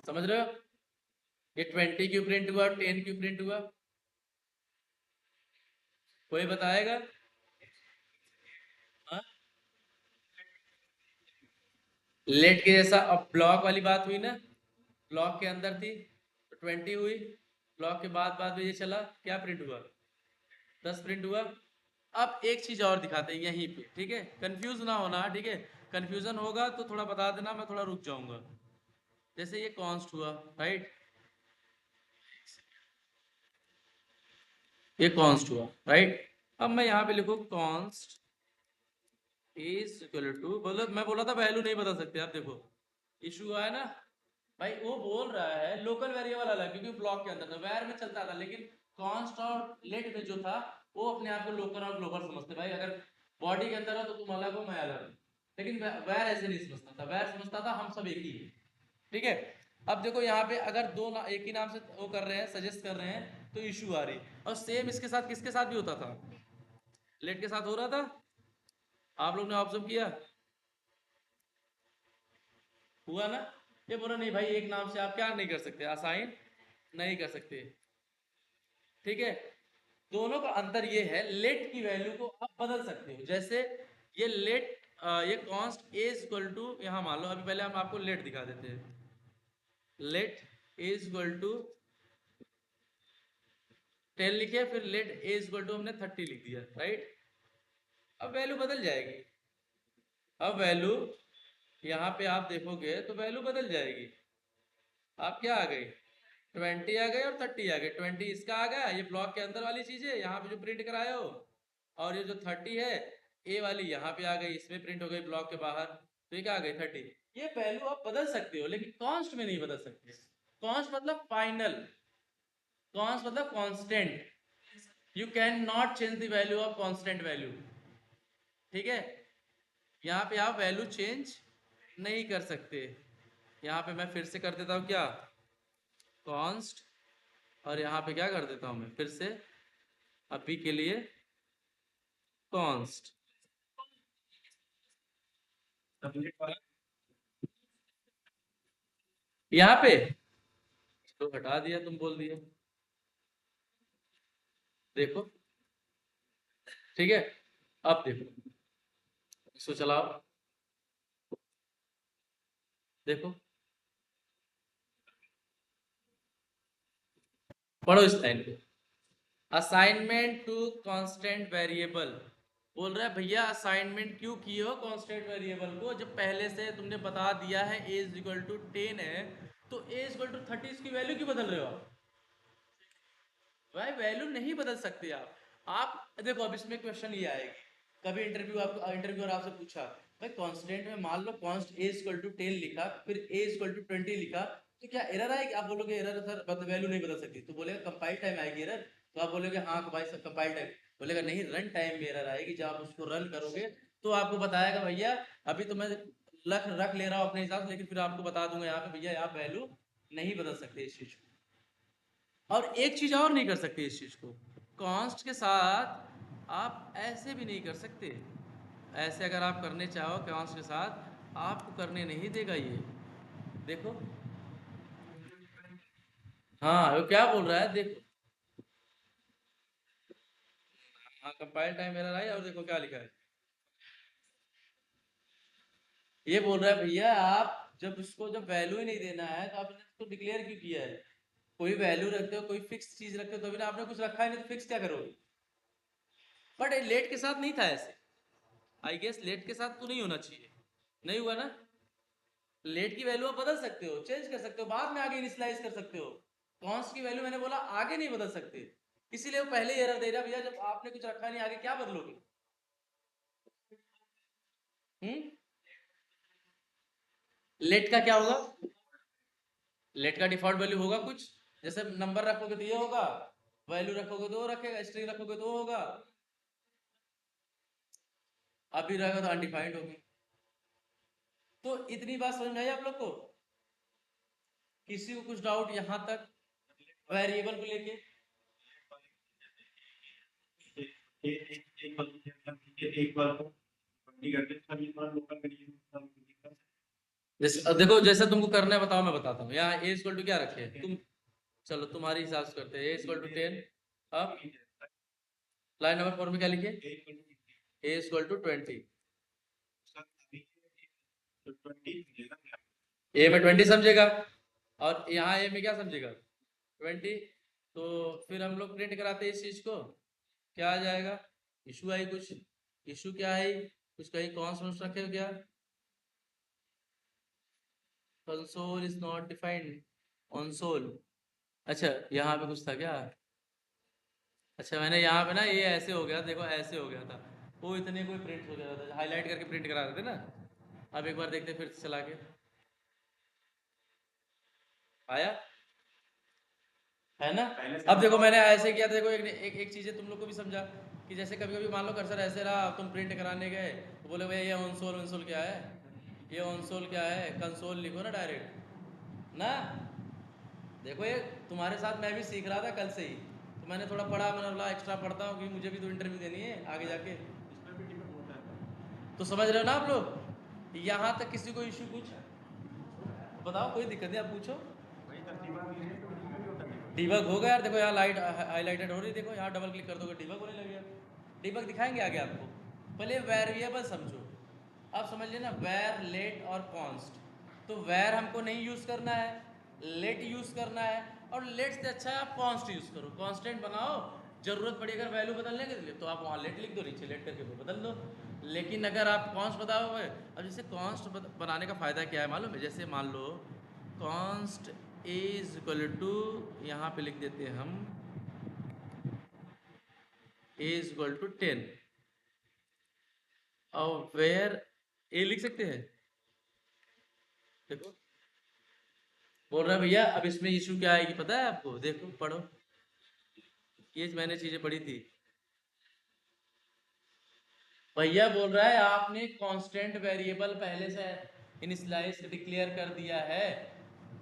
समझ रहे हो, ये 20 क्यों प्रिंट हुआ, 10 क्यों प्रिंट हुआ, कोई बताएगा? हाँ? लेट के जैसा, अब ब्लॉक वाली बात हुई ना, ब्लॉक के अंदर थी तो 20 हुई, ब्लॉक के बाद में ये चला, क्या प्रिंट हुआ, 10 प्रिंट हुआ। अब एक चीज और दिखाते हैं यहीं पे, ठीक है, कंफ्यूज ना होना, ठीक है, कंफ्यूजन होगा तो थोड़ा बता देना, मैं थोड़ा रुक जाऊंगा। जैसे ये कॉन्स्ट हुआ, राइट, ये कॉन्स्ट हुआ, राइट। अब मैं यहाँ पे लिखू कॉन्स्ट इज इक्वल टू, बोलो मैं बोला था वैल्यू नहीं बदल सकते, आप देखो इशू आया ना भाई, वो बोल रहा है लोकल वेरिएबल अलग, क्योंकि ब्लॉक के अंदर था, वैर में चलता था, लेकिन कॉन्स्ट और लेट में जो था वो अपने आप को लोकल और ग्लोबल समझते, भाई अगर बॉडी के अंदर हो तो तुम अलग हो मैं अलग हूँ, लेकिन वैर ऐसे नहीं समझता था, वैर समझता था हम सब एक ही है, ठीक है। अब देखो यहाँ पे अगर दो ना, एक ही नाम से वो कर रहे हैं, सजेस्ट कर रहे हैं, तो इशू आ रही, और सेम इसके साथ किसके साथ भी होता था, लेट के साथ हो रहा था, आप लोग ने ऑब्जर्व किया, हुआ ना। ये बोला नहीं भाई एक नाम से आप क्या नहीं कर सकते, असाइन नहीं कर सकते, ठीक है। दोनों का अंतर ये है, लेट की वैल्यू को आप बदल सकते हो, जैसे ये लेट, ये कॉन्स्ट इज इक्वल टू, यहां मान लो, अभी पहले हम आपको लेट दिखा देते हैं, लेट इज इक्वल टू 10 लिखे, फिर लेट इज इक्वल टू हमने 30 लिख दिया, राइट। अब वैल्यू बदल जाएगी, अब वैल्यू यहाँ पे आप देखोगे तो वैल्यू बदल जाएगी, आप क्या आ गई, 20 आ गए और 30 आ गए, 20 इसका आ गया, ये ब्लॉक के अंदर वाली चीज है यहाँ पे जो प्रिंट कराए हो, और ये जो 30 है ए वाली यहाँ पे आ गई, इसमें प्रिंट हो गई ब्लॉक के बाहर, तो ये क्या आ गई 30। ये वैल्यू आप बदल सकते हो, लेकिन कॉन्स्ट में नहीं बदल सकते, कॉन्स्ट मतलब फाइनल, कॉन्स्ट मतलब constant, you can not change the value of constant value, ठीक है। यहाँ पे आप वैल्यू चेंज नहीं कर सकते, यहाँ पे मैं फिर से कर देता हूँ क्या, कॉन्स्ट, और यहाँ पे क्या कर देता हूँ मैं फिर से अभी के लिए कॉन्स्ट, यहाँ पे तो हटा दिया, तुम बोल दिया, देखो, ठीक है। अब देखो, इसको चलाओ, देखो, पढ़ो इस लाइन पे, असाइनमेंट टू कांस्टेंट वेरिएबल, बोल रहा है भैया असाइनमेंट क्यों किए हो कांस्टेंट वेरिएबल को, जब पहले से तुमने बता दिया है a इज इक्वल टू 10 है, तो a इज इक्वल टू 30 इसकी वैल्यू क्यों बदल रहे हो आप, भाई वैल्यू नहीं बदल सकते आप देखो अब इसमें क्वेश्चन ये आएगी, कभी इंटरव्यूअर आपसे पूछा भाई कांस्टेंट में मान लो कॉन्स्ट a इक्वल टू 10 लिखा, फिर a इक्वल टू 20 लिखा, तो क्या एरर आएगी, आप बोलोगे एरर सर वैल्यू नहीं बदल सकती, तो बोलेगा कंपाइल टाइम आएगी एरर, तो आप बोलोगे हाँ भाई सर कंपाइल टाइम, बोलेगा नहीं रन टाइम में एरर आएगी, जब आप उसको रन करोगे तो आपको बताएगा भैया, अभी तो मैं रख ले रहा हूँ अपने हिसाब से, लेकिन फिर आपको बता दूंगा यहाँ पे भैया आप वैल्यू नहीं बदल सकते इस चीज को। और एक चीज और नहीं कर सकते इस चीज को, कॉन्स्ट के साथ आप ऐसे भी नहीं कर सकते, ऐसे अगर आप करने चाहो कॉन्स्ट के साथ आपको करने नहीं देगा ये, देखो, हाँ वो क्या बोल रहा है देखो, हाँ कंपाइल टाइम एरर आई, और देखो क्या लिखा है, ये बोल रहा है भैया आप जब उसको जब वैल्यू ही नहीं देना है तो आपने इसको डिक्लेयर क्यों किया है, कोई वैल्यू रखते हो कोई फिक्स चीज रखते हो तो भी ना, आपने कुछ रखा है नहीं तो फिक्स क्या करोगे, बट लेट के साथ नहीं था ऐसे, आई गेस लेट के साथ तो नहीं होना चाहिए, नहीं हुआ ना, लेट की वैल्यू आप बदल सकते हो, चेंज कर सकते हो, बाद में आगे इनिशियलाइज कर सकते हो, कॉन्स्ट की वैल्यू मैंने बोला आगे नहीं बदल सकते, इसीलिए वो पहले ही एरर दे रहा भैया जब आपने कुछ रखा नहीं आगे क्या बदलोगे, हम्म, लेट का क्या होगा, लेट का डिफॉल्ट वैल्यू होगा कुछ, जैसे नंबर रखोगे तो ये होगा, वैल्यू रखोगे तो वो रखेगा, स्ट्रिंग रखोगे तो वो होगा, अभी रहेगा तो अनडिफाइंड होगी। तो इतनी बात समझ में आई आप लोग को, किसी को कुछ डाउट यहां तक वेरिएबल को लेके, जैसे देखो जैसे तुमको करना है बताओ, मैं बताता हूँ, यहाँ ए इक्वल टू क्या रखे हैं तुम, चलो तुम्हारी हिसाब से करते हैं, ए इक्वल टू 10, अब लाइन नंबर 4 में क्या लिखे, ए इक्वल टू 20, ए में 20 समझेगा, और यहाँ ए में क्या समझेगा 20, तो फिर हम लोग प्रिंट कराते हैं इस चीज को, क्या आ जाएगा, इशू आई कुछ, इशू क्या आई, कुछ कहीं कॉन्स रखे हो क्या, कंसोल इज नॉट डिफाइंड, ऑनसोल, अच्छा यहाँ पे कुछ था क्या, अच्छा मैंने यहाँ पे ना ये ऐसे हो गया, देखो ऐसे हो गया था, वो इतने कोई प्रिंट हो गया था, हाईलाइट करके प्रिंट करा रहे थे ना। अब एक बार देखते फिर से चला के, आया है ना। अब देखो मैंने ऐसे किया था, देखो एक चीज़ है तुम लोग को भी समझा, कि जैसे कभी कभी मान लो कर्सर ऐसे रहा, तुम प्रिंट कराने गए तो बोले भैया ये ऑनसोल वंसोल क्या है, ये ऑनसोल क्या है, कंसोल लिखो ना डायरेक्ट ना। देखो ये तुम्हारे साथ मैं भी सीख रहा था कल से ही, तो मैंने थोड़ा पढ़ा, मैंने बोला एक्स्ट्रा पढ़ता हूँ क्योंकि मुझे भी तो इंटरव्यू देनी है आगे जाके, तो समझ रहे हो ना आप लोग। यहाँ तक किसी को इशू कुछ बताओ, कोई दिक्कत नहीं, आप पूछो। डिबग होगा यार, देखो यहाँ लाइट हाईलाइटेड हो रही, देखो यहाँ डबल क्लिक कर दोगे डिबग होने लगेगा, डिबग दिखाएंगे आगे आपको। पहले वेरिएबल समझो, अब समझ लेना वेर लेट और कॉन्स्ट। तो वेर हमको नहीं यूज़ करना है, लेट यूज़ करना है, और लेट से अच्छा है आप कॉन्स्ट यूज़ करो, कांस्टेंट बनाओ, ज़रूरत पड़ी अगर वैल्यू बदलने के लिए तो आप वहाँ लेट लिख दो, नीचे लेट करके वो बदल दो। लेकिन अगर आप कॉन्स्ट बताओगे, अब जैसे कॉन्स्ट बनाने का फ़ायदा क्या है मालूम है, जैसे मान लो कॉन्स्ट इज इक्वल टू, यहाँ पे लिख देते हैं हम ए इज इक्वल टू 10, और वेयर ए लिख सकते हैं, देखो बोल रहा है भैया अब इसमें इशू क्या आएगी पता है आपको, देखो पढ़ो, ये मैंने चीजें पढ़ी थी। भैया बोल रहा है आपने कांस्टेंट वेरिएबल पहले से इनिशियलाइज डिक्लेयर कर दिया है,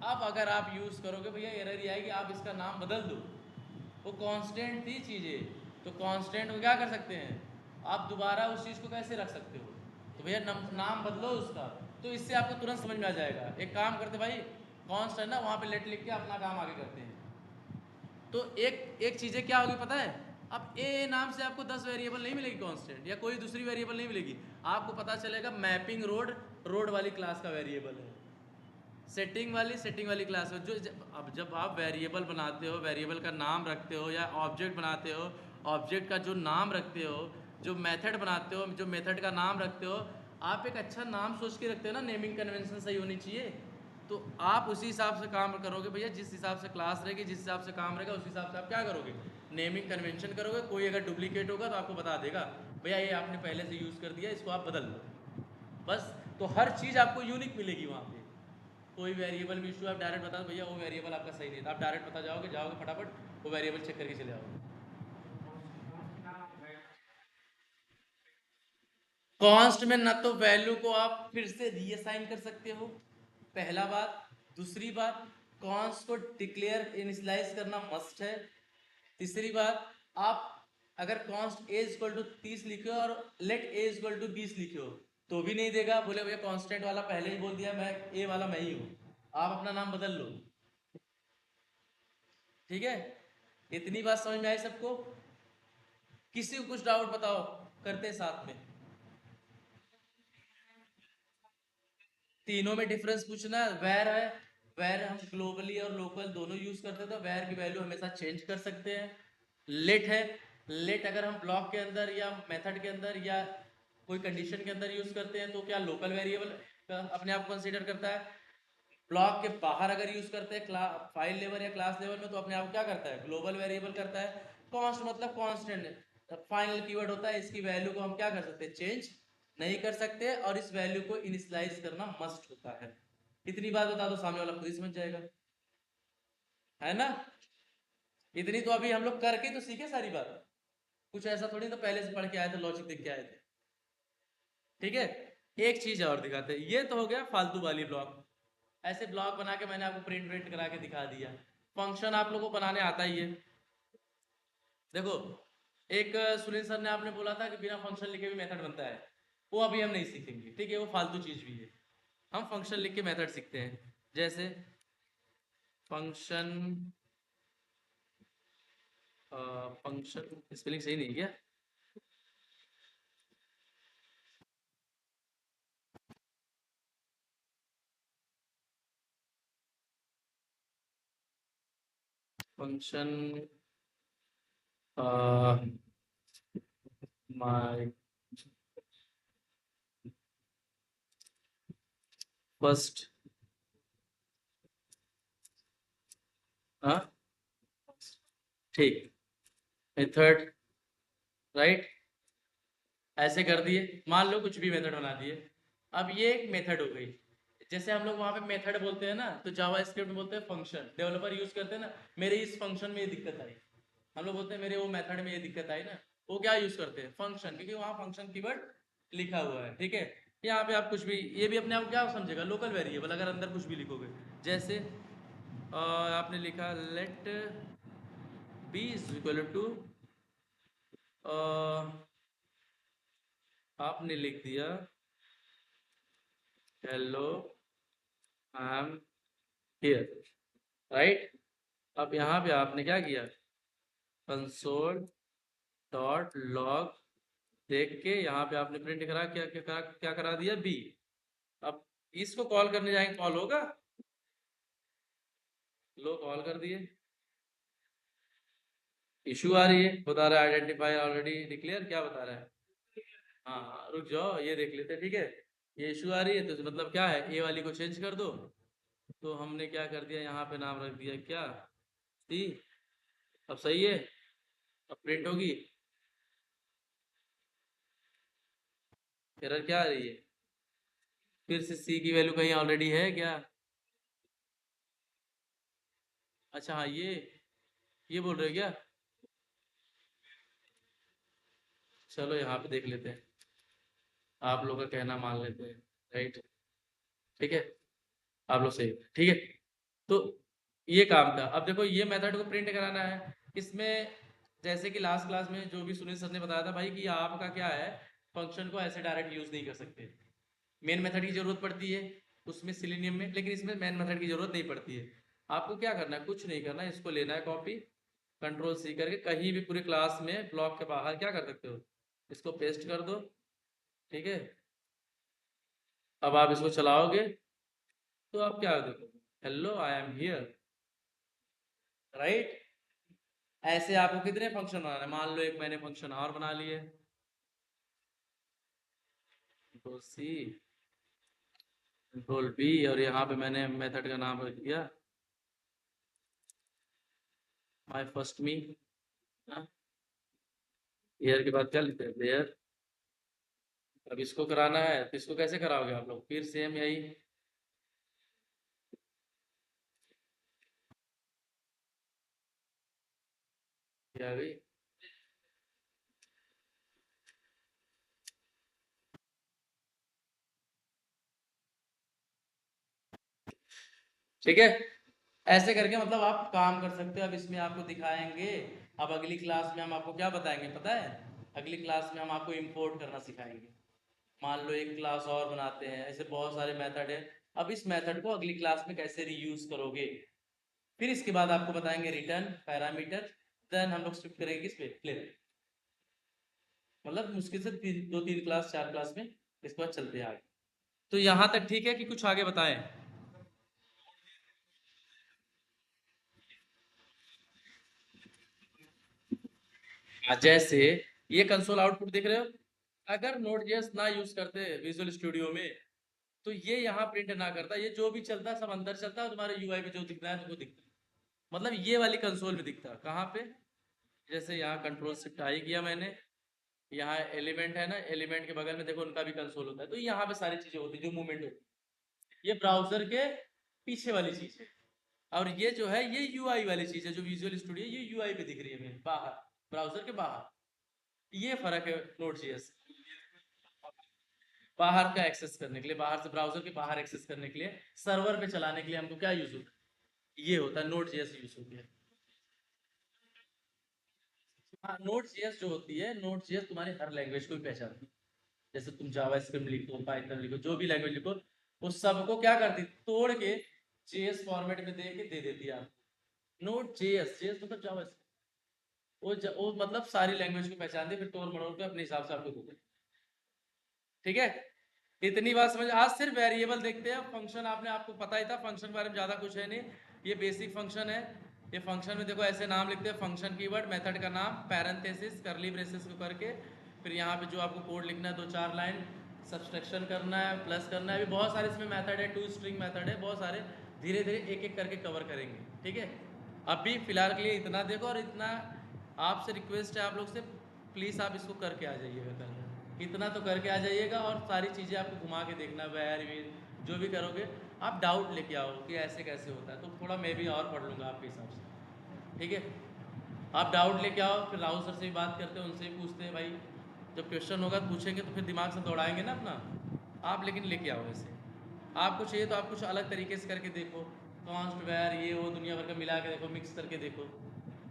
अब अगर आप यूज करोगे भैया एरर ये आएगी, आप इसका नाम बदल दो, वो कांस्टेंट थी चीजें, तो कांस्टेंट को क्या कर सकते हैं, आप दोबारा उस चीज को कैसे रख सकते हो, तो भैया नाम बदलो उसका, तो इससे आपको तुरंत समझ में आ जाएगा। एक काम करते भाई, कॉन्स्ट है ना वहाँ पे लेट लिख के अपना काम आगे करते हैं। तो एक एक चीज़ें क्या होगी पता है, अब ए नाम से आपको 10 वेरिएबल नहीं मिलेगी कांस्टेंट, या कोई दूसरी वेरिएबल नहीं मिलेगी, आपको पता चलेगा मैपिंग रोड, रोड वाली क्लास का वेरिएबल है, सेटिंग वाली क्लास है जो अब जब आप वेरिएबल बनाते हो, वेरिएबल का नाम रखते हो, या ऑब्जेक्ट बनाते हो, ऑब्जेक्ट का जो नाम रखते हो, जो मेथड बनाते हो, जो मेथड का नाम रखते हो, आप एक अच्छा नाम सोच के रखते हो ना, नेमिंग कन्वेंशन सही होनी चाहिए, तो आप उसी हिसाब से काम करोगे भैया, जिस हिसाब से क्लास रहेगी, जिस हिसाब से काम रहेगा, उस हिसाब से आप क्या करोगे, नेमिंग कन्वेंशन करोगे। कोई अगर डुप्लीकेट होगा तो आपको बता देगा भैया ये आपने पहले से यूज़ कर दिया, इसको आप बदल लो, बस। तो हर चीज़ आपको यूनिक मिलेगी वहाँ पे, कोई वेरिएबल भी इशू आप डायरेक्ट बता दो भैया वो वेरिएबल आपका सही नहीं था, आप डायरेक्ट बता जाओगे, जाओगे फटाफट वो वेरिएबल चेक करके चले आओगे। कॉन्स्ट में ना तो वैल्यू को आप फिर से रीअसाइन कर सकते हो, पहला बात, दूसरी बात कॉन्स्ट को डिक्लेयर इनिशियलाइज करना मस्ट है, तीसरी बात आप अगर कॉन्स्ट ए इक्वल टू 30 लिखे हो और लेट ए इक्वल टू 20 लिखे हो तो भी नहीं देगा, बोले भैया कांस्टेंट वाला पहले ही बोल दिया मैं ए वाला मैं ही हूँ, आप अपना नाम बदल लो, ठीक है। इतनी बात समझ में आई सबको, किसी को कुछ डाउट बताओ, करते साथ में, तीनों में डिफरेंस पूछना है। वेर है, वेर हम ग्लोबली और लोकल दोनों यूज करते हैं, तो वेर की वैल्यू हमेशा चेंज कर सकते हैं। लेट है, लेट अगर हम ब्लॉक के अंदर या मेथड के अंदर या कोई कंडीशन के अंदर यूज करते हैं तो क्या लोकल वेरिएबल अपने आप को कंसीडर करता है, ब्लॉक के बाहर अगर यूज करते हैं फाइल लेवल या क्लास लेवल में तो अपने आप क्या करता है, ग्लोबल वेरिएबल करता है। कॉन्स्ट मतलब कांस्टेंट फाइनल कीवर्ड होता है, इसकी वैल्यू को हम क्या कर सकते हैं, चेंज नहीं कर सकते, और इस वैल्यू को इनिशियलाइज करना मस्ट होता है। इतनी बात बता दो सामने वाला खुद ही समझ जाएगा, है ना। इतनी तो अभी हम लोग करके तो सीखे सारी बात, कुछ ऐसा थोड़ी तो पहले से पढ़ के आए थे, लॉजिक देख के आए थे, ठीक है। एक चीज और दिखाते हैं, ये तो हो गया फालतू वाली ब्लॉक, ऐसे ब्लॉक बना के मैंने आपको प्रिंट प्रिंट करा के दिखा दिया। फंक्शन आप लोगों को बनाने आता ही है, देखो एक सुनील सर ने आपने बोला था कि बिना फंक्शन लिखे भी मेथड बनता है, वो अभी हम नहीं सीखेंगे, ठीक है, वो फालतू चीज भी है। हम फंक्शन लिख के मेथड सीखते हैं, जैसे फंक्शन, फंक्शन स्पेलिंग सही नहीं है क्या, फंक्शन माय फर्स्ट, हाँ ठीक, मेथड, राइट, ऐसे कर दिए, मान लो कुछ भी मेथड बना दिए। अब ये एक मेथड हो गई। जैसे हम लोग वहाँ पे मेथड बोलते हैं ना, तो जावा स्क्रिप्ट में बोलते हैं फंक्शन, डेवलपर यूज करते हैं ना, मेरे इस फंक्शन में ये दिक्कत आई, हम लोग बोलते हैं मेरे वो मेथड में ये दिक्कत आई ना, वो क्या यूज करते हैं, फंक्शन, क्योंकि वहाँ फंक्शन कीवर्ड लिखा हुआ है, ठीक है। यहाँ पे आप कुछ भी, ये भी अपने आप क्या समझेगा, लोकल वेरिएबल, अगर अंदर कुछ भी लिखोगे, जैसे आपने लिखा let B is equal to, आपने लिख दिया hello I am here, right. अब यहाँ पे आपने क्या किया, कंसोल डॉट लॉग देख के यहाँ पे आपने प्रिंट करा, क्या करा दिया, बी। अब इसको कॉल करने जाएंगे, कॉल होगा, लो कॉल कर दिए, इशू आ रही है, बता रहा है आइडेंटिफाई ऑलरेडी डिक्लेयर, क्या बता रहा है, हाँ हाँ रुक जाओ ये देख लेते हैं, ठीक है। ये इशू आ रही है तो मतलब क्या है, ए वाली को चेंज कर दो, तो हमने क्या कर दिया, यहाँ पे नाम रख दिया क्या, सी। अब सही है, अब प्रिंट होगी, एरर क्या आ रही है, फिर से सी की वैल्यू कहीं ऑलरेडी है क्या, अच्छा हाँ ये बोल रहे हो क्या, चलो यहाँ पे देख लेते हैं, आप लोग का कहना मान लेते हैं, राइट, ठीक है, आप लोग सही, ठीक है। तो ये काम था। अब देखो ये मेथड को प्रिंट कराना है, इसमें जैसे कि लास्ट क्लास में जो भी सुनील सर ने बताया था भाई, कि आपका क्या है, फंक्शन को ऐसे डायरेक्ट यूज नहीं कर सकते, मेन मेथड की जरूरत पड़ती है उसमें सिलेनियम में, लेकिन इसमें मेन मेथड की जरूरत नहीं पड़ती है। आपको क्या करना है, कुछ नहीं करना है, इसको लेना है कॉपी, कंट्रोल सी करके कहीं भी पूरे क्लास में ब्लॉक के बाहर क्या कर सकते हो, इसको पेस्ट कर दो, ठीक है। अब आप इसको चलाओगे तो आप क्या देखो, hello I am here, right. ऐसे आपको कितने फंक्शन बनाने हैं, मान लो एक मैंने फंक्शन और बना लिए, कंट्रोल सी, कंट्रोल बी, और यहाँ पे मैंने मेथड का नाम रख दिया माय फर्स्ट मी, ईयर के बाद क्या लिखते हैं देयर। अब इसको कराना है तो इसको कैसे कराओगे आप लोग, फिर सेम यही, क्या गई, ठीक है। ऐसे करके मतलब आप काम कर सकते हो। अब इसमें आपको दिखाएंगे, अब अगली क्लास में हम आपको क्या बताएंगे पता है, अगली क्लास में हम आपको इंपोर्ट करना सिखाएंगे। मान लो एक क्लास और बनाते हैं, ऐसे बहुत सारे मेथड है। अब इस मेथड को अगली क्लास में कैसे रीयूज करोगे, फिर इसके बाद आपको बताएंगे रिटर्न पैरामीटर, देन हम लोग शिफ्ट करेंगे किस पे, प्ले, मतलब मुश्किल से 2 3 क्लास 4 क्लास में इसके बाद चलते हैं आगे। तो यहाँ तक ठीक है कि कुछ आगे बताएं, जैसे ये कंसोल आउटपुट देख रहे हो, अगर नोड जेएस ना यूज करते विजुअल स्टूडियो में, तो ये यहाँ प्रिंट ना करता, ये जो भी चलता है सब अंदर चलता है, तुम्हारे यूआई पे जो दिखता है तुमको दिखता है, मतलब ये वाली कंसोल में दिखता है कहाँ पे, जैसे यहाँ कंट्रोल शिफ्ट आई किया मैंने, यहाँ एलिमेंट है ना, एलिमेंट के बगल में देखो उनका भी कंसोल होता है, तो यहाँ पे सारी चीजें होती है जो मूवमेंट होती है, ये ब्राउजर के पीछे वाली चीज है, और ये जो है ये यूआई वाली चीज है, जो विजुअल स्टूडियो ये यूआई पे दिख रही है मेरे बाहर, ब्राउजर के बाहर, ये फर्क है नोड जेएस, बाहर का एक्सेस करने के लिए, बाहर से ब्राउजर के बाहर एक्सेस करने के लिए, सर्वर पे चलाने के लिए हमको क्या यूज होता है, ये होता है नोड जेएस यूज होती है। हाँ नोड जेएस जो होती है, नोड जेएस तुम्हारी हर लैंग्वेज को भी पहचानती है, जैसे तुम जावा स्क्रिप्ट लिखो, पाइथन लिखो, जो भी लैंग्वेज लिखो, वो सबको क्या करती, तोड़ के जेएस फॉर्मेट में दे के दे देती है आपको। नोड जेएस, जेएस मतलब जावा, वो मतलब सारी लैंग्वेज को पहचानती है, फिर तोड़ मरोड़ के अपने हिसाब से आपको दे देती है, ठीक है। इतनी बात समझ, आज सिर्फ वेरिएबल देखते हैं, फंक्शन आपने आपको पता ही था, फंक्शन के बारे में ज्यादा कुछ है नहीं, ये बेसिक फंक्शन है, ये फंक्शन में देखो ऐसे नाम लिखते हैं, फंक्शन कीवर्ड, मेथड का नाम, पैरेंथेसिस करली ब्रेसेस को करके, फिर यहाँ पे जो आपको कोड लिखना है 2-4 लाइन, सब्सट्रैक्शन करना है, प्लस करना है। अभी बहुत सारे इसमें मेथड है, 2 स्ट्रिंग मेथड है, बहुत सारे, धीरे धीरे एक एक करके कवर करेंगे, ठीक है। अभी फिलहाल के लिए इतना देखो, और इतना आपसे रिक्वेस्ट है आप लोग से, प्लीज़ आप इसको करके आ जाइएगा कल, इतना तो करके आ जाइएगा। और सारी चीज़ें आपको घुमा के देखना, वैर वीर जो भी करोगे आप डाउट लेके आओ कि ऐसे कैसे होता है, तो थोड़ा मैं भी और पढ़ लूँगा आपके हिसाब से, ठीक है। आप डाउट लेके आओ, फिर राहुल सर से भी बात करते हैं, उनसे भी पूछते हैं भाई, जब क्वेश्चन होगा पूछेंगे तो फिर दिमाग से दौड़ाएंगे ना अपना। आप लेकिन लेके आओ ऐसे, आपको चाहिए तो आप कुछ अलग तरीके से करके देखो, कॉन्स्ट वैर ये वो दुनिया भर का मिला के देखो, मिक्स करके देखो।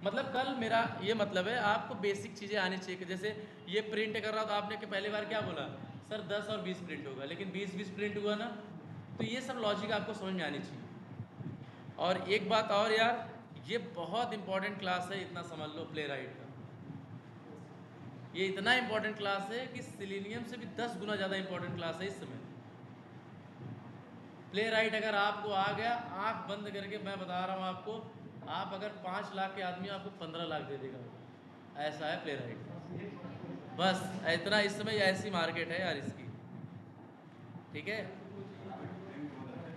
मतलब कल मेरा ये मतलब है आपको बेसिक चीज़ें आनी चाहिए, कि जैसे ये प्रिंट कर रहा तो आपने कि पहली बार क्या बोला सर 10 और 20 प्रिंट होगा, लेकिन 20-20 प्रिंट हुआ ना, तो ये सब लॉजिक आपको समझ में आनी चाहिए। और एक बात और यार, ये बहुत इंपॉर्टेंट क्लास है, इतना समझ लो, प्ले राइट का ये इतना इंपॉर्टेंट क्लास है कि सिलेनियम से भी 10 गुना ज़्यादा इंपॉर्टेंट क्लास है इस समय। प्ले राइट अगर आपको आ गया, आंख बंद करके मैं बता रहा हूँ आपको, आप अगर 5 लाख के आदमी आपको 15 लाख दे देगा, ऐसा है प्ले राइट। बस इतना इस समय ऐसी मार्केट है यार इसकी, ठीक है।